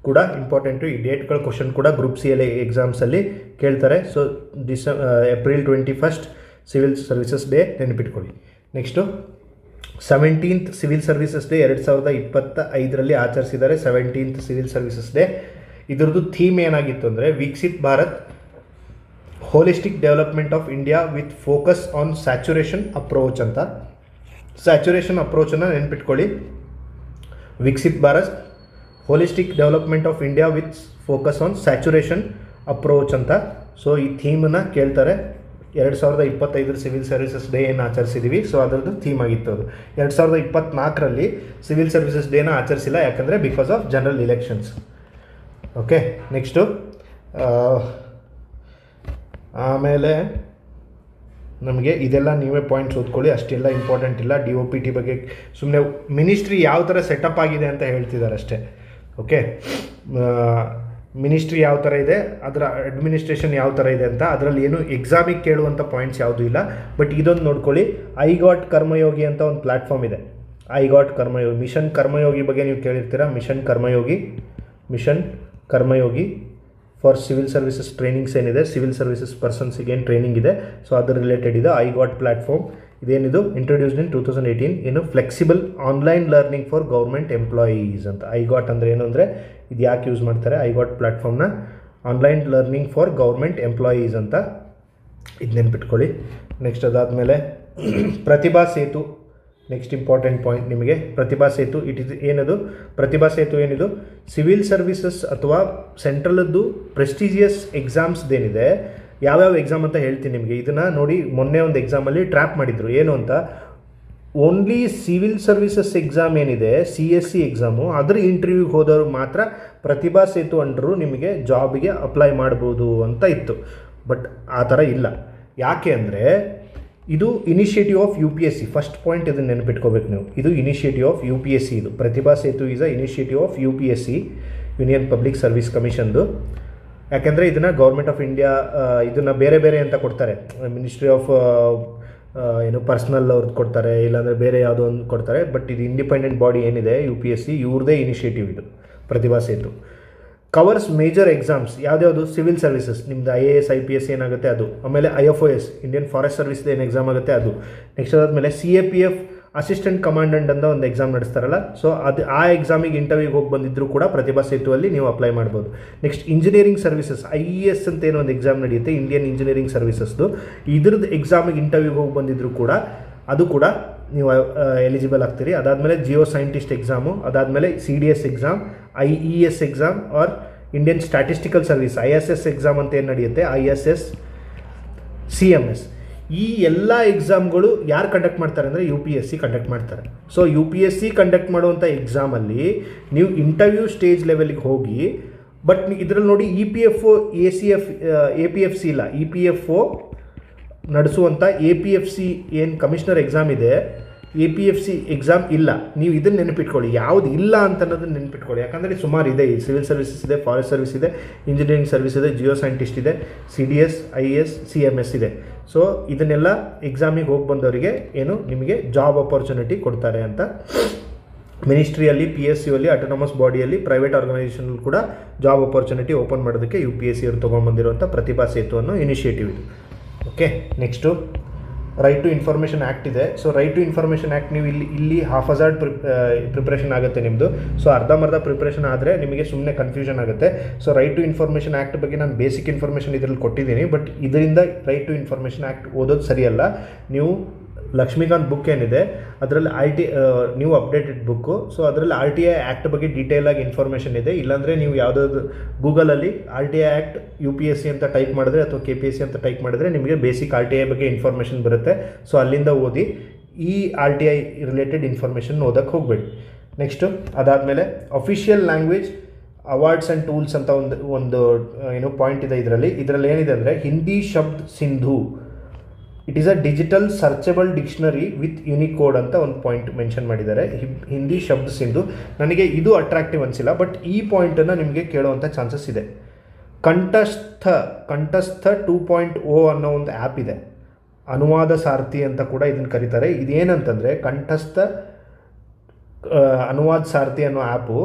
ಕೂಡ ಇಂಪಾರ್ಟೆಂಟು. ಈ ಡೇಟ್ಗಳ ಕ್ವಶನ್ ಕೂಡ ಗ್ರೂಪ್ C ಅಲ್ಲಿ ಎಕ್ಸಾಮ್ಸಲ್ಲಿ ಕೇಳ್ತಾರೆ. So April 21 civil services day ನೆನಪಿಟ್ಕೊಳ್ಳಿ. Next 17th civil services day 2025ರಲ್ಲಿ ಆಚರಿಸಿದ್ದಾರೆ. 17th civil services day. ಇದರದ್ದು ಥೀಮ್ ಏನಾಗಿತ್ತು ಅಂದರೆ Viksit Bharat holistic development of India with focus on saturation approach ಅಂತ. ಸ್ಯಾಚುರೇಷನ್ ಅಪ್ರೋಚನ್ನು ನೆನ್ಪಿಟ್ಕೊಳ್ಳಿ. Viksit Bharat holistic development of India with focus on saturation approach ಅಂತ. ಸೊ ಈ ಥೀಮನ್ನು ಕೇಳ್ತಾರೆ 2025 ಸಿವಿಲ್ ಸರ್ವಿಸಸ್ ಡೇ ಏನು ಆಚರಿಸಿದ್ದೀವಿ, ಸೊ ಅದರದ್ದು ಥೀಮ್ ಆಗಿತ್ತು ಅದು. 2024ರಲ್ಲಿ ಸಿವಿಲ್ ಸರ್ವಿಸಸ್ ಡೇನ ಆಚರಿಸಿಲ್ಲ, ಯಾಕಂದರೆ because of general elections. Okay, next ಆಮೇಲೆ ನಮಗೆ ಇದೆಲ್ಲ ನೀವೇ ಪಾಯಿಂಟ್ಸ್ ಓದ್ಕೊಳ್ಳಿ, ಅಷ್ಟೆಲ್ಲ ಇಂಪಾರ್ಟೆಂಟ್ ಇಲ್ಲ. DOPT ಬಗ್ಗೆ ಸುಮ್ಮನೆ ಮಿನಿಸ್ಟ್ರಿ ಯಾವ ಥರ ಸೆಟಪ್ ಆಗಿದೆ ಅಂತ ಹೇಳ್ತಿದ್ದಾರೆ ಅಷ್ಟೇ. ಓಕೆ, ಮಿನಿಸ್ಟ್ರಿ ಯಾವ ಥರ ಇದೆ, ಅದರ ಅಡ್ಮಿನಿಸ್ಟ್ರೇಷನ್ ಯಾವ ಥರ ಇದೆ ಅಂತ, ಅದರಲ್ಲಿ ಏನು ಎಕ್ಸಾಮಿಗೆ ಕೇಳುವಂಥ ಪಾಯಿಂಟ್ಸ್ ಯಾವುದೂ ಇಲ್ಲ. ಬಟ್ ಇದೊಂದು ನೋಡ್ಕೊಳ್ಳಿ, ಐ ಗಾಟ್ ಕರ್ಮಯೋಗಿ ಅಂತ ಒಂದು ಪ್ಲ್ಯಾಟ್ಫಾರ್ಮ್ ಇದೆ. IGOT Karmayogi, mission Karmayogi ಬಗ್ಗೆ ನೀವು ಕೇಳಿರ್ತೀರಾ. Mission Karmayogi for civil services trainings ಏನಿದೆ, ಸಿವಿಲ್ ಸರ್ವಿಸಸ್ ಪರ್ಸನ್ಸಿಗೆ ಏನು ಟ್ರೈನಿಂಗ್ ಇದೆ, ಸೊ ಅದ್ರ ರಿಲೇಟೆಡ್ ಇದೆ ಐ ಗಾಟ್ ಪ್ಲ್ಯಾಟ್ಫಾರ್ಮ್. ಇದೇನಿದು ಇಂಟ್ರೊಡ್ಯೂಸ್ಡ್ ಇನ್ 2018, ಏನು flexible online learning for government employees ಅಂತ. ಐ ಗಾಟ್ ಅಂದರೆ ಏನು ಅಂದರೆ ಇದು ಯಾಕೆ ಯೂಸ್ ಮಾಡ್ತಾರೆ, ಐ ಗಾಟ್ ಪ್ಲ್ಯಾಟ್ಫಾರ್ಮ್ನ online learning for government employees ಅಂತ, ಇದು ನೆನ್ಪಿಟ್ಕೊಳ್ಳಿ. ನೆಕ್ಸ್ಟ್ ಅದಾದಮೇಲೆ Pratibha Setu, next important point ನಿಮಗೆ ಪ್ರತಿಭಾ ಸೇತು. ಪ್ರತಿಭಾ ಸೇತು ಏನಿದು ಸಿವಿಲ್ ಸರ್ವಿಸಸ್ ಅಥವಾ ಸೆಂಟ್ರಲದ್ದು ಪ್ರೆಸ್ಟೀಜಿಯಸ್ ಎಕ್ಸಾಮ್ಸ್ದೇನಿದೆ, ಯಾವ್ಯಾವ ಎಕ್ಸಾಮ್ ಅಂತ ಹೇಳ್ತೀನಿ ನಿಮಗೆ. ಇದನ್ನು ನೋಡಿ, ಮೊನ್ನೆ ಒಂದು ಎಕ್ಸಾಮಲ್ಲಿ ಟ್ರ್ಯಾಪ್ ಮಾಡಿದರು. ಏನು ಅಂತ, ಓನ್ಲಿ ಸಿವಿಲ್ ಸರ್ವಿಸಸ್ ಎಕ್ಸಾಮ್ ಏನಿದೆ CSC ಎಕ್ಸಾಮು, ಅದ್ರ ಇಂಟರ್ವ್ಯೂಗೆ ಹೋದವರು ಮಾತ್ರ ಪ್ರತಿಭಾ ಸೇತು ಅಂಡರು ನಿಮಗೆ ಜಾಬಿಗೆ ಅಪ್ಲೈ ಮಾಡ್ಬೋದು ಅಂತ ಇತ್ತು. ಬಟ್ ಆ ಥರ ಇಲ್ಲ. ಯಾಕೆ ಅಂದರೆ ಇದು initiative of UPSC. First point ಇದನ್ನು ನೆನಪಿಟ್ಕೋಬೇಕು ನೀವು. ಇದು ಇನಿಷಿಯೇಟಿವ್ ಆಫ್ UPSC. ಇದು Pratibha Setu is a initiative of UPSC, union public service ಕಮಿಷನ್ದು. ಯಾಕೆಂದರೆ ಇದನ್ನು ಗೌರ್ಮೆಂಟ್ ಆಫ್ ಇಂಡಿಯಾ ಇದನ್ನು ಬೇರೆ ಬೇರೆ ಅಂತ ಕೊಡ್ತಾರೆ. ಮಿನಿಸ್ಟ್ರಿ ಆಫ್ ಏನು ಪರ್ಸ್ನಲ್ ಅವ್ರದ್ದು ಕೊಡ್ತಾರೆ, ಇಲ್ಲಾಂದರೆ ಬೇರೆ ಯಾವುದೋ ಒಂದು ಕೊಡ್ತಾರೆ. ಬಟ್ ಇದು ಇಂಡಿಪೆಂಡೆಂಟ್ ಬಾಡಿ ಏನಿದೆ UPSC, ಇವ್ರದ್ದೇ ಇನಿಷಿಯೇಟಿವ್ ಇದು Pratibha Setu. Covers major exams ಯಾವ್ದ್ಯಾವುದು, ಸಿವಿಲ್ ಸರ್ವಿಸಸ್ ನಿಮ್ಮದು IAS IPS ಏನಾಗುತ್ತೆ ಅದು, ಆಮೇಲೆ IFOS ಇಂಡಿಯನ್ ಫಾರೆಸ್ಟ್ ಸರ್ವಿಸ್ ಏನು ಎಕ್ಸಾಮ್ ಆಗುತ್ತೆ ಅದು. ನೆಕ್ಸ್ಟ್ ಅದಾದಮೇಲೆ CAPF ಅಸಿಸ್ಟೆಂಟ್ ಕಮಾಂಡೆಂಟ್ ಅಂತ ಒಂದು ಎಕ್ಸಾಮ್ ನಡೆಸ್ತಾರಲ್ಲ, ಸೊ ಅದು ಆ ಎಕ್ಸಾಮಿಗೆ ಇಂಟರ್ವ್ಯೂಗೆ ಹೋಗಿ ಬಂದಿದ್ದರೂ ಕೂಡ ಪ್ರತಿಭಾ ಸೇತುವಲ್ಲಿ ನೀವು ಅಪ್ಲೈ ಮಾಡ್ಬೋದು. ನೆಕ್ಸ್ಟ್ ಇಂಜಿನಿಯರಿಂಗ್ ಸರ್ವಿಸಸ್, IES ಅಂತ ಏನೋ ಒಂದು ಎಕ್ಸಾಮ್ ನಡೆಯುತ್ತೆ, ಇಂಡಿಯನ್ ಇಂಜಿನಿಯರಿಂಗ್ ಸರ್ವಿಸಸ್ದು. ಇದ್ರದ್ದು ಎಕ್ಸಾಮಿಗೆ ಇಂಟರ್ವ್ಯೂಗೆ ಹೋಗಿ ಬಂದಿದ್ದರೂ ಕೂಡ ಅದು ಕೂಡ ನೀವು ಎಲಿಜಿಬಲ್ ಆಗ್ತೀರಿ. ಅದಾದಮೇಲೆ ಜಿಯೋ ಸೈಂಟಿಸ್ಟ್ ಎಕ್ಸಾಮು, ಅದಾದಮೇಲೆ CDS exam, IES exam or Indian statistical service ISS exam ಅಂತ ಏನು ನಡೆಯುತ್ತೆ, ISS CMS. ಈ ಎಲ್ಲ ಎಕ್ಸಾಮ್ಗಳು ಯಾರು ಕಂಡಕ್ಟ್ ಮಾಡ್ತಾರೆ ಅಂದರೆ UPSC ಕಂಡಕ್ಟ್ ಮಾಡ್ತಾರೆ. ಸೊ UPSC ಕಂಡಕ್ಟ್ ಮಾಡುವಂಥ ಎಕ್ಸಾಮಲ್ಲಿ ನೀವು ಇಂಟರ್ವ್ಯೂ ಸ್ಟೇಜ್ ಲೆವೆಲ್ಗೆ ಹೋಗಿ, ಬಟ್ ಇದರಲ್ಲಿ ನೋಡಿ EPFO APFC ಇಲ್ಲ, EPFO ನಡೆಸುವಂಥ APFC ಏನು ಕಮಿಷನರ್ ಎಕ್ಸಾಮ್ ಇದೆ, APFC ಎಕ್ಸಾಮ್ ಇಲ್ಲ. ನೀವು ಇದನ್ನು ನೆನಪಿಟ್ಕೊಳ್ಳಿ, ಯಾವುದು ಇಲ್ಲ ಅಂತ ಅನ್ನೋದನ್ನು ನೆನಪಿಟ್ಕೊಳ್ಳಿ. ಯಾಕಂದರೆ ಸುಮಾರು ಇದೆ, ಸಿವಿಲ್ ಸರ್ವಿಸಸ್ ಇದೆ, ಫಾರೆಸ್ಟ್ ಸರ್ವಿಸ್ ಇದೆ, ಇಂಜಿನಿಯರಿಂಗ್ ಸರ್ವಿಸ್ ಇದೆ, ಜಿಯೋ ಸೈಂಟಿಸ್ಟ್ ಇದೆ, CDS IAS CMS ಇದೆ. ಸೊ ಇದನ್ನೆಲ್ಲ ಎಕ್ಸಾಮಿಗೆ ಹೋಗಿ ಬಂದವರಿಗೆ ಏನು ನಿಮಗೆ ಜಾಬ್ ಅಪರ್ಚುನಿಟಿ ಕೊಡ್ತಾರೆ ಅಂತ. ಮಿನಿಸ್ಟ್ರಿಯಲ್ಲಿ, PSUಯಲ್ಲಿ, ಆಟೋನಮಸ್ ಬಾಡಿಯಲ್ಲಿ, ಪ್ರೈವೇಟ್ ಆರ್ಗನೈಸೇಷನಲ್ಲಿ ಕೂಡ ಜಾಬ್ ಅಪರ್ಚುನಿಟಿ ಓಪನ್ ಮಾಡೋದಕ್ಕೆ UPSC ಅವರು ತೊಗೊಂಬಂದಿರುವಂಥ ಪ್ರತಿಭಾ ಸೇತು ಅನ್ನೋ ಇನಿಷಿಯೇಟಿವ್ ಇದು. Okay, next right to information act ಇದೆ. So right to information act ನೀವು ಇಲ್ಲಿ ಹಾಫ್ ಹಜಾರ್ಡ್ ಪ್ರಿಪ್ರೇಷನ್ ಆಗುತ್ತೆ ನಿಮ್ಮದು. ಸೊ ಅರ್ಧಂಬರ್ಧ ಪ್ರಿಪ್ರೇಷನ್ ಆದರೆ ನಿಮಗೆ ಸುಮ್ಮನೆ ಕನ್ಫ್ಯೂಷನ್ ಆಗುತ್ತೆ. So right to information act ಬಗ್ಗೆ ನಾನು ಬೇಸಿಕ್ ಇನ್ಫಾರ್ಮೇಷನ್ ಇದರಲ್ಲಿ ಕೊಟ್ಟಿದ್ದೀನಿ. ಬಟ್ ಇದರಿಂದ ರೈಟ್ ಟು ಇನ್ಫಾರ್ಮೇಷನ್ ಆ್ಯಕ್ಟ್ ಓದೋದು ಸರಿಯಲ್ಲ. ನೀವು ಲಕ್ಷ್ಮೀಕಾಂತ್ ಬುಕ್ ಏನಿದೆ ಅದರಲ್ಲಿ ನೀವು ಅಪ್ಡೇಟೆಡ್ ಬುಕ್ಕು. ಸೊ ಅದರಲ್ಲಿ RTI ಆ್ಯಕ್ಟ್ ಬಗ್ಗೆ ಡೀಟೇಲಾಗಿ ಇನ್ಫಾರ್ಮೇಷನ್ ಇದೆ. ಇಲ್ಲಾಂದರೆ ನೀವು ಯಾವುದಾದ್ರು ಗೂಗಲಲ್ಲಿ RTI ಆ್ಯಕ್ಟ್ UPSC ಅಂತ ಟೈಪ್ ಮಾಡಿದ್ರೆ ಅಥವಾ KPSC ಅಂತ ಟೈಪ್ ಮಾಡಿದ್ರೆ ನಿಮಗೆ ಬೇಸಿಕ್ RTI ಬಗ್ಗೆ ಇನ್ಫಾರ್ಮೇಷನ್ ಬರುತ್ತೆ. ಸೊ ಅಲ್ಲಿಂದ ಓದಿ, ಈ RTI ರಿಲೇಟೆಡ್ ಇನ್ಫಾರ್ಮೇಷನ್ ಓದಕ್ಕೆ ಹೋಗಬೇಡಿ. ನೆಕ್ಸ್ಟು ಅದಾದಮೇಲೆ official language awards and tools ಅಂತ ಒಂದು ಏನು ಪಾಯಿಂಟ್ ಇದೆ ಇದರಲ್ಲಿ ಏನಿದೆ ಅಂದರೆ Hindi Shabd Sindhu, it is a digital searchable dictionary with Unicode ಅಂತ ಒಂದು ಪಾಯಿಂಟ್ ಮೆನ್ಷನ್ ಮಾಡಿದ್ದಾರೆ. ಹಿಂದಿ ಶಬ್ದ್ ಸಿಂಧು ನನಗೆ ಇದು ಅಟ್ರಾಕ್ಟಿವ್ ಅನಿಸಿಲ್ಲ, ಬಟ್ ಈ ಪಾಯಿಂಟನ್ನು ನಿಮಗೆ ಕೇಳುವಂಥ ಚಾನ್ಸಸ್ ಇದೆ. ಕಂಠಸ್ಥ 2.0 ಅನ್ನೋ ಒಂದು ಆ್ಯಪ್ ಇದೆ, ಅನುವಾದ ಸಾರಥಿ ಅಂತ ಕೂಡ ಇದನ್ನು ಕರೀತಾರೆ. ಇದೇನಂತಂದರೆ ಕಂಠಸ್ಥ ಅನುವಾದ ಸಾರಥಿ ಅನ್ನೋ ಆ್ಯಪು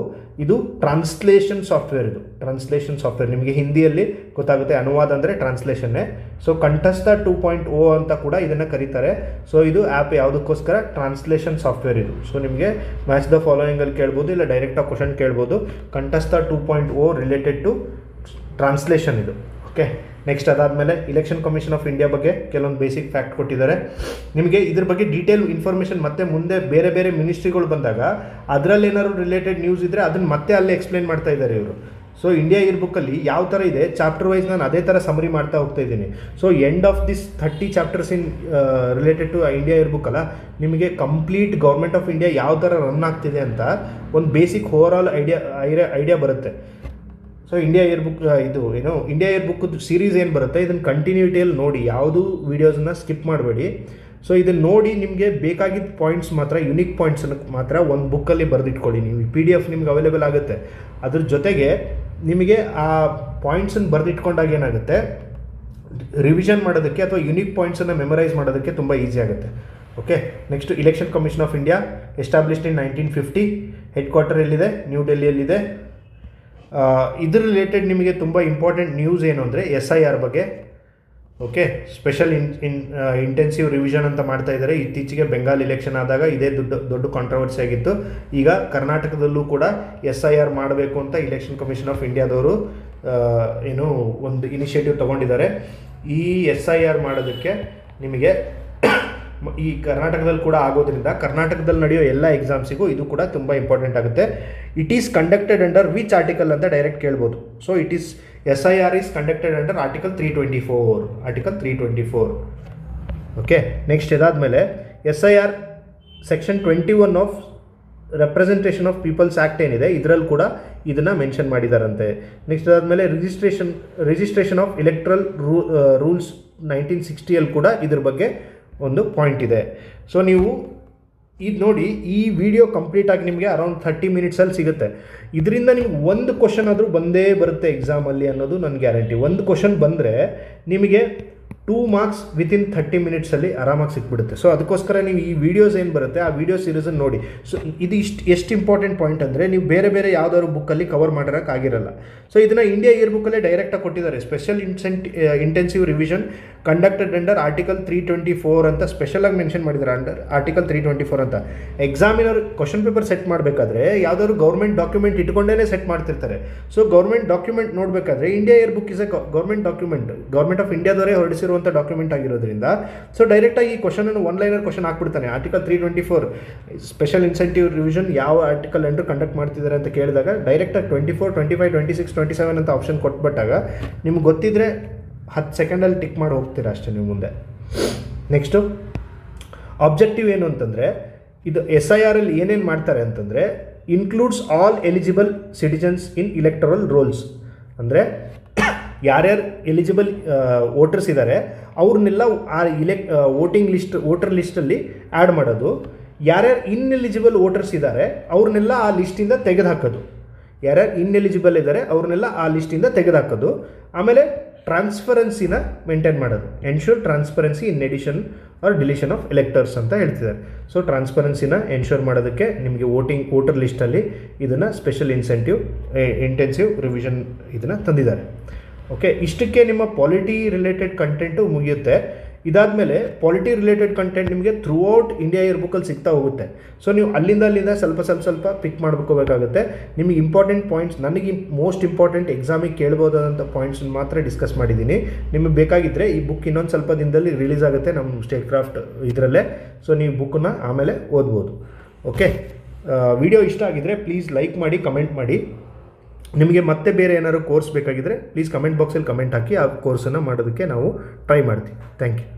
ಇದು ಟ್ರಾನ್ಸ್ಲೇಷನ್ ಸಾಫ್ಟ್ವೇರ್. ಟ್ರಾನ್ಸ್ಲೇಷನ್ ಸಾಫ್ಟ್ವೇರ್ ನಿಮಗೆ ಹಿಂದಿಯಲ್ಲಿ ಗೊತ್ತಾಗುತ್ತೆ, ಅನುವಾದ ಅಂದರೆ ಟ್ರಾನ್ಸ್ಲೇಷನ್ನೇ. ಸೊ ಕಂಠಸ್ಥ 2.0 ಅಂತ ಕೂಡ ಇದನ್ನು ಕರೀತಾರೆ. ಸೊ ಇದು ಆ್ಯಪ್ ಯಾವುದಕ್ಕೋಸ್ಕರ, ಟ್ರಾನ್ಸ್ಲೇಷನ್ ಸಾಫ್ಟ್ವೇರ್ ಇದು. ಸೊ ನಿಮಗೆ ಮ್ಯಾಚ್ ದ ಫಾಲೋಯಿಂಗಲ್ಲಿ ಕೇಳ್ಬೋದು, ಇಲ್ಲ ಡೈರೆಕ್ಟಾಗಿ ಕ್ವಶನ್ ಕೇಳ್ಬೋದು. ಕಂಠಸ್ಥ 2.0 ರಿಲೇಟೆಡ್ ಟು ಟ್ರಾನ್ಸ್ಲೇಷನ್ ಇದು. ಓಕೆ, ನೆಕ್ಸ್ಟ್ ಅದಾದಮೇಲೆ ಇಲೆಕ್ಷನ್ ಕಮಿಷನ್ ಆಫ್ ಇಂಡಿಯಾ ಬಗ್ಗೆ ಕೆಲವೊಂದು ಬೇಸಿಕ್ ಫ್ಯಾಕ್ಟ್ ಕೊಟ್ಟಿದ್ದಾರೆ. ನಿಮಗೆ ಇದ್ರ ಬಗ್ಗೆ ಡೀಟೇಲ್ ಇನ್ಫಾರ್ಮೇಷನ್ ಮತ್ತೆ ಮುಂದೆ ಬೇರೆ ಬೇರೆ ಮಿನಿಸ್ಟ್ರಿಗಳು ಬಂದಾಗ ಅದರಲ್ಲಿ ಏನಾದ್ರು ರಿಲೇಟೆಡ್ ನ್ಯೂಸ್ ಇದ್ದರೆ ಅದನ್ನು ಮತ್ತೆ ಅಲ್ಲೇ ಎಕ್ಸ್ಪ್ಲೇನ್ ಮಾಡ್ತಾ ಇದ್ದಾರೆ ಇವರು. ಸೊ ಇಂಡಿಯಾ ಇಯರ್ ಬುಕ್ಕಲ್ಲಿ ಯಾವ ಥರ ಇದೆ ಚಾಪ್ಟರ್ ವೈಸ್ ನಾನು ಅದೇ ಥರ ಸಮರಿ ಮಾಡ್ತಾ ಹೋಗ್ತಾ ಇದ್ದೀನಿ. So end of this 30 chapters in related to India year book ಅಲ್ಲ, ನಿಮಗೆ ಕಂಪ್ಲೀಟ್ ಗೌರ್ಮೆಂಟ್ ಆಫ್ ಇಂಡಿಯಾ ಯಾವ ಥರ ರನ್ ಆಗ್ತಿದೆ ಅಂತ ಒಂದು ಬೇಸಿಕ್ ಓವರ್ ಆಲ್ ಐಡಿಯಾ ಬರುತ್ತೆ. So India year book India year book series ಏನು ಬರುತ್ತೆ ಇದನ್ನು ಕಂಟಿನ್ಯೂಟಿಯಲ್ಲಿ ನೋಡಿ, ಯಾವುದು ವೀಡಿಯೋಸನ್ನ ಸ್ಕಿಪ್ ಮಾಡಬೇಡಿ. ಸೊ ಇದನ್ನು ನೋಡಿ ನಿಮಗೆ ಬೇಕಾಗಿದ್ದ ಪಾಯಿಂಟ್ಸ್ ಮಾತ್ರ, ಯುನಿಕ್ ಪಾಯಿಂಟ್ಸನ್ನು ಮಾತ್ರ ಒಂದು ಬುಕ್ಕಲ್ಲಿ ಬರೆದಿಟ್ಕೊಳ್ಳಿ. ನೀವು PDF ನಿಮ್ಗೆ ಅವೈಲೇಬಲ್ ಆಗುತ್ತೆ. ಅದ್ರ ಜೊತೆಗೆ ನಿಮಗೆ ಆ ಪಾಯಿಂಟ್ಸನ್ನು ಬರೆದಿಟ್ಕೊಂಡಾಗ ಏನಾಗುತ್ತೆ, ರಿವಿಷನ್ ಮಾಡೋದಕ್ಕೆ ಅಥವಾ ಯುನಿಕ್ ಪಾಯಿಂಟ್ಸನ್ನು ಮೆಮರೈಸ್ ಮಾಡೋದಕ್ಕೆ ತುಂಬ ಈಸಿ ಆಗುತ್ತೆ. Okay, next election commission of India established in 1950. Head quarter ಎಲ್ಲಿದೆ? ನ್ಯೂ ಡೆಲ್ಲಿಯಲ್ಲಿದೆ. ಇದ್ರ ರಿಲೇಟೆಡ್ ನಿಮಗೆ ತುಂಬ ಇಂಪಾರ್ಟೆಂಟ್ ನ್ಯೂಸ್ ಏನು ಅಂದರೆ SIR ಬಗ್ಗೆ. ಓಕೆ, ಸ್ಪೆಷಲ್ ಇಂಟೆನ್ಸಿವ್ ರಿವಿಷನ್ ಅಂತ ಮಾಡ್ತಾ ಇದ್ದಾರೆ. ಇತ್ತೀಚೆಗೆ ಬೆಂಗಾಲ್ ಇಲೆಕ್ಷನ್ ಆದಾಗ ಇದೇ ದೊಡ್ಡ ಕಾಂಟ್ರವರ್ಸಿ ಆಗಿತ್ತು. ಈಗ ಕರ್ನಾಟಕದಲ್ಲೂ ಕೂಡ SIR ಮಾಡಬೇಕು ಅಂತ ಇಲೆಕ್ಷನ್ ಕಮಿಷನ್ ಆಫ್ ಇಂಡಿಯಾದವರು ಒಂದು ಇನಿಷಿಯೇಟಿವ್ ತೊಗೊಂಡಿದ್ದಾರೆ. ಈ SIR ಮಾಡೋದಕ್ಕೆ ನಿಮಗೆ ಈ ಕರ್ನಾಟಕದಲ್ಲಿ ಕೂಡ ಆಗೋದ್ರಿಂದ ಕರ್ನಾಟಕದಲ್ಲಿ ನಡೆಯೋ ಎಲ್ಲ ಎಕ್ಸಾಮ್ಸಿಗೂ ಇದು ಕೂಡ ತುಂಬ ಇಂಪಾರ್ಟೆಂಟ್ ಆಗುತ್ತೆ. It is conducted under which article ಅಂತ ಡೈರೆಕ್ಟ್ ಕೇಳ್ಬೋದು. So it is SIR is conducted under article 324. Okay, next ಇದಾದಮೇಲೆ SIR section 21 of representation of peoples act ಏನಿದೆ ಇದರಲ್ಲಿ ಕೂಡ ಇದನ್ನು ಮೆನ್ಷನ್ ಮಾಡಿದಾರಂತೆ. ನೆಕ್ಸ್ಟ್ ಅದಾದಮೇಲೆ ರಿಜಿಸ್ಟ್ರೇಷನ್ ಆಫ್ ಎಲೆಕ್ಟ್ರಲ್ ರೂಲ್ಸ್ 1960 ಕೂಡ ಇದ್ರ ಬಗ್ಗೆ ಒಂದು ಪಾಯಿಂಟ್ ಇದೆ. ಸೊ ನೀವು ಇದು ನೋಡಿ, ಈ ವಿಡಿಯೋ ಕಂಪ್ಲೀಟಾಗಿ ನಿಮಗೆ ಅರೌಂಡ್ 30 ಮಿನಿಟ್ಸಲ್ಲಿ ಸಿಗುತ್ತೆ. ಇದರಿಂದ ನಿಮ್ಗೆ ಒಂದು ಕ್ವಶನ್ ಆದರೂ ಬಂದೇ ಬರುತ್ತೆ ಎಕ್ಸಾಮಲ್ಲಿ ಅನ್ನೋದು ನನ್ನ ಗ್ಯಾರಂಟಿ. ಒಂದು ಕ್ವಶನ್ ಬಂದರೆ ನಿಮಗೆ 2 ಮಾರ್ಕ್ಸ್ ವಿತಿನ್ 30 ಮಿನಿಟ್ಸಲ್ಲಿ ಆರಾಮಾಗಿ ಸಿಕ್ಬಿಡುತ್ತೆ. ಸೊ ಅದಕ್ಕೋಸ್ಕರ ನೀವು ಈ ವಿಡಿಯೋಸ್ ಏನು ಬರುತ್ತೆ ಆ ವಿಡಿಯೋ ಸೀರೀಸನ್ನು ನೋಡಿ. ಸೊ ಇದು ಎಷ್ಟು ಇಂಪಾರ್ಟೆಂಟ್ ಪಾಯಿಂಟ್ ಅಂದರೆ ನೀವು ಬೇರೆ ಯಾವ್ದಾದ್ರು ಬುಕ್ಕಲ್ಲಿ ಕವರ್ ಮಾಡೋಕ್ಕಾಗಿರಲ್ಲ. ಸೊ ಇದನ್ನು ಇಂಡಿಯಾ ಇಯರ್ ಬುಕ್ಕಲ್ಲೇ ಡೈರೆಕ್ಟಾಗಿ ಕೊಟ್ಟಿದ್ದಾರೆ. Special intensive revision conducted under article 324 ಅಂತ ಸ್ಪೆಷಲಾಗಿ ಮೆನ್ಷನ್ ಮಾಡಿದ್ದಾರೆ. ಅಂಡರ್ ಆರ್ಟಿಕಲ್ 324 ಅಂತ ಎಕ್ಸಾಮಿನರ್ ಕ್ವಶನ್ ಪೇಪರ್ ಸೆಟ್ ಮಾಡಬೇಕಾದ್ರೆ ಯಾವುದಾದ್ರು ಗೌರ್ಮೆಂಟ್ ಡಾಕ್ಯುಮೆಂಟ್ ಇಟ್ಕೊಂಡೇ ಸೆಟ್ ಮಾಡ್ತಿರ್ತಾರೆ. ಸೊ ಗೌರ್ಮೆಂಟ್ ಡಾಕ್ಯುಮೆಂಟ್ ನೋಡಬೇಕಾದ್ರೆ India year book is a government document, government of ಇಂಡಿಯಾದವರೇ ಹೊರಡಿಸಿರುವಂಥ ಡಾಕ್ಯುಮೆಂಟ್ ಆಗಿರೋದ್ರಿಂದ ಸೊ ಡೈರೆಕ್ಟಾಗಿ ಈ ಕ್ವಶನನ್ನು ಒನ್ ಲೈನರ್ ಕ್ವಶನ್ ಹಾಕ್ಬಿಡ್ತಾನೆ. ಆರ್ಟಿಕಲ್ 324 ಸ್ಪೆಷಲ್ ಇನ್ಸೆಂಟಿವ್ ರಿವಿಷನ್ ಯಾವ ಆರ್ಟಿಕಲ್ ಅಂಡರ್ ಕಂಡಕ್ಟ್ ಮಾಡ್ತಿದ್ದಾರೆ ಅಂತ ಕೇಳಿದಾಗ ಡೈರೆಕ್ಟಾಗಿ 24, 25, 26, 27 ಅಂತ ಆಪ್ಷನ್ ಕೊಟ್ಬಿಟ್ಟಾಗ ನಿಮ್ಗೆ ಗೊತ್ತಿದ್ರೆ 10 ಸೆಕೆಂಡಲ್ಲಿ ಟಿಕ್ ಮಾಡಿ ಹೋಗ್ತೀರಾ ಅಷ್ಟೇ ನೀವು ಮುಂದೆ. ನೆಕ್ಸ್ಟು ಆಬ್ಜೆಕ್ಟಿವ್ ಏನು ಅಂತಂದರೆ ಇದು SIR ಅಲ್ಲಿ ಏನೇನು ಮಾಡ್ತಾರೆ ಅಂತಂದರೆ ಇನ್ಕ್ಲೂಡ್ಸ್ ಆಲ್ ಎಲಿಜಿಬಲ್ ಸಿಟಿಜನ್ಸ್ ಇನ್ ಇಲೆಕ್ಟರಲ್ ರೋಲ್ಸ್. ಅಂದರೆ ಯಾರ್ಯಾರು ಎಲಿಜಿಬಲ್ ವೋಟರ್ಸ್ ಇದ್ದಾರೆ ಅವ್ರನ್ನೆಲ್ಲ ಆ ವೋಟರ್ ಲಿಸ್ಟಲ್ಲಿ ಆ್ಯಡ್ ಮಾಡೋದು. ಯಾರ್ಯಾರು ಇನ್ಎಲಿಜಿಬಲ್ ವೋಟರ್ಸ್ ಇದ್ದಾರೆ ಅವ್ರನ್ನೆಲ್ಲ ಆ ಲಿಸ್ಟಿಂದ ತೆಗೆದುಹಾಕೋದು. ಯಾರ್ಯಾರು ಇನ್ಎಲಿಜಿಬಲ್ ಇದ್ದಾರೆ ಅವ್ರನ್ನೆಲ್ಲ ಆ ಲಿಸ್ಟಿಂದ ತೆಗೆದುಹಾಕೋದು. ಆಮೇಲೆ ಟ್ರಾನ್ಸ್ಪರೆನ್ಸಿನ ಮೇಂಟೈನ್ ಮಾಡೋದು. Ensure transparency in addition or deletion of electors ಅಂತ ಹೇಳ್ತಿದ್ದಾರೆ. ಸೊ ಟ್ರಾನ್ಸ್ಪರೆನ್ಸಿನ ಎನ್ಶೂರ್ ಮಾಡೋದಕ್ಕೆ ನಿಮಗೆ ವೋಟರ್ ಲಿಸ್ಟಲ್ಲಿ ಇದನ್ನು ಸ್ಪೆಷಲ್ ಇಂಟೆನ್ಸಿವ್ ರಿವಿಷನ್ ಇದನ್ನು ತಂದಿದ್ದಾರೆ. ಓಕೆ, ಇಷ್ಟಕ್ಕೆ ನಿಮ್ಮ ಪಾಲಿಟಿ ರಿಲೇಟೆಡ್ ಕಂಟೆಂಟು ಮುಗಿಯುತ್ತೆ. ಇದಾದಮೇಲೆ ಪಾಲಿಟಿ ರಿಲೇಟೆಡ್ ಕಂಟೆಂಟ್ ನಿಮಗೆ ಥ್ರೂ ಔಟ್ ಇಂಡಿಯಾ ಇಯರ್ ಬುಕ್ಕಲ್ಲಿ ಸಿಗ್ತಾ ಹೋಗುತ್ತೆ. ಸೊ ನೀವು ಅಲ್ಲಿಂದ ಸ್ವಲ್ಪ ಪಿಕ್ ಮಾಡ್ಕೋಬೇಕಾಗುತ್ತೆ. ನಿಮಗೆ ಇಂಪಾರ್ಟೆಂಟ್ ಪಾಯಿಂಟ್ಸ್, ನನಗೆ ಮೋಸ್ಟ್ ಇಂಪಾರ್ಟೆಂಟ್ ಎಕ್ಸಾಮಿಗೆ ಕೇಳ್ಬೋದಾದಂಥ ಪಾಯಿಂಟ್ಸನ್ನು ಮಾತ್ರ ಡಿಸ್ಕಸ್ ಮಾಡಿದ್ದೀನಿ. ನಿಮಗೆ ಬೇಕಾಗಿದ್ದರೆ ಈ ಬುಕ್ ಇನ್ನೊಂದು ಸ್ವಲ್ಪ ದಿನದಲ್ಲಿ ರಿಲೀಸ್ ಆಗುತ್ತೆ ನಮ್ಮ ಸ್ಟೇಟ್ ಕ್ರಾಫ್ಟ್ ಇದರಲ್ಲೇ. ಸೊ ನೀವು ಬುಕ್ಕನ್ನು ಆಮೇಲೆ ಓದ್ಬೋದು. ಓಕೆ, ವಿಡಿಯೋ ಇಷ್ಟ ಆಗಿದ್ದರೆ ಪ್ಲೀಸ್ ಲೈಕ್ ಮಾಡಿ, ಕಮೆಂಟ್ ಮಾಡಿ. ನಿಮಗೆ ಮತ್ತೆ ಬೇರೆ ಏನಾದ್ರು ಕೋರ್ಸ್ ಬೇಕಾಗಿದ್ದರೆ ಪ್ಲೀಸ್ ಕಮೆಂಟ್ ಬಾಕ್ಸಲ್ಲಿ ಕಮೆಂಟ್ ಹಾಕಿ, ಆ ಕೋರ್ಸನ್ನು ಮಾಡೋದಕ್ಕೆ ನಾವು ಟ್ರೈ ಮಾಡ್ತೀವಿ. Thank you.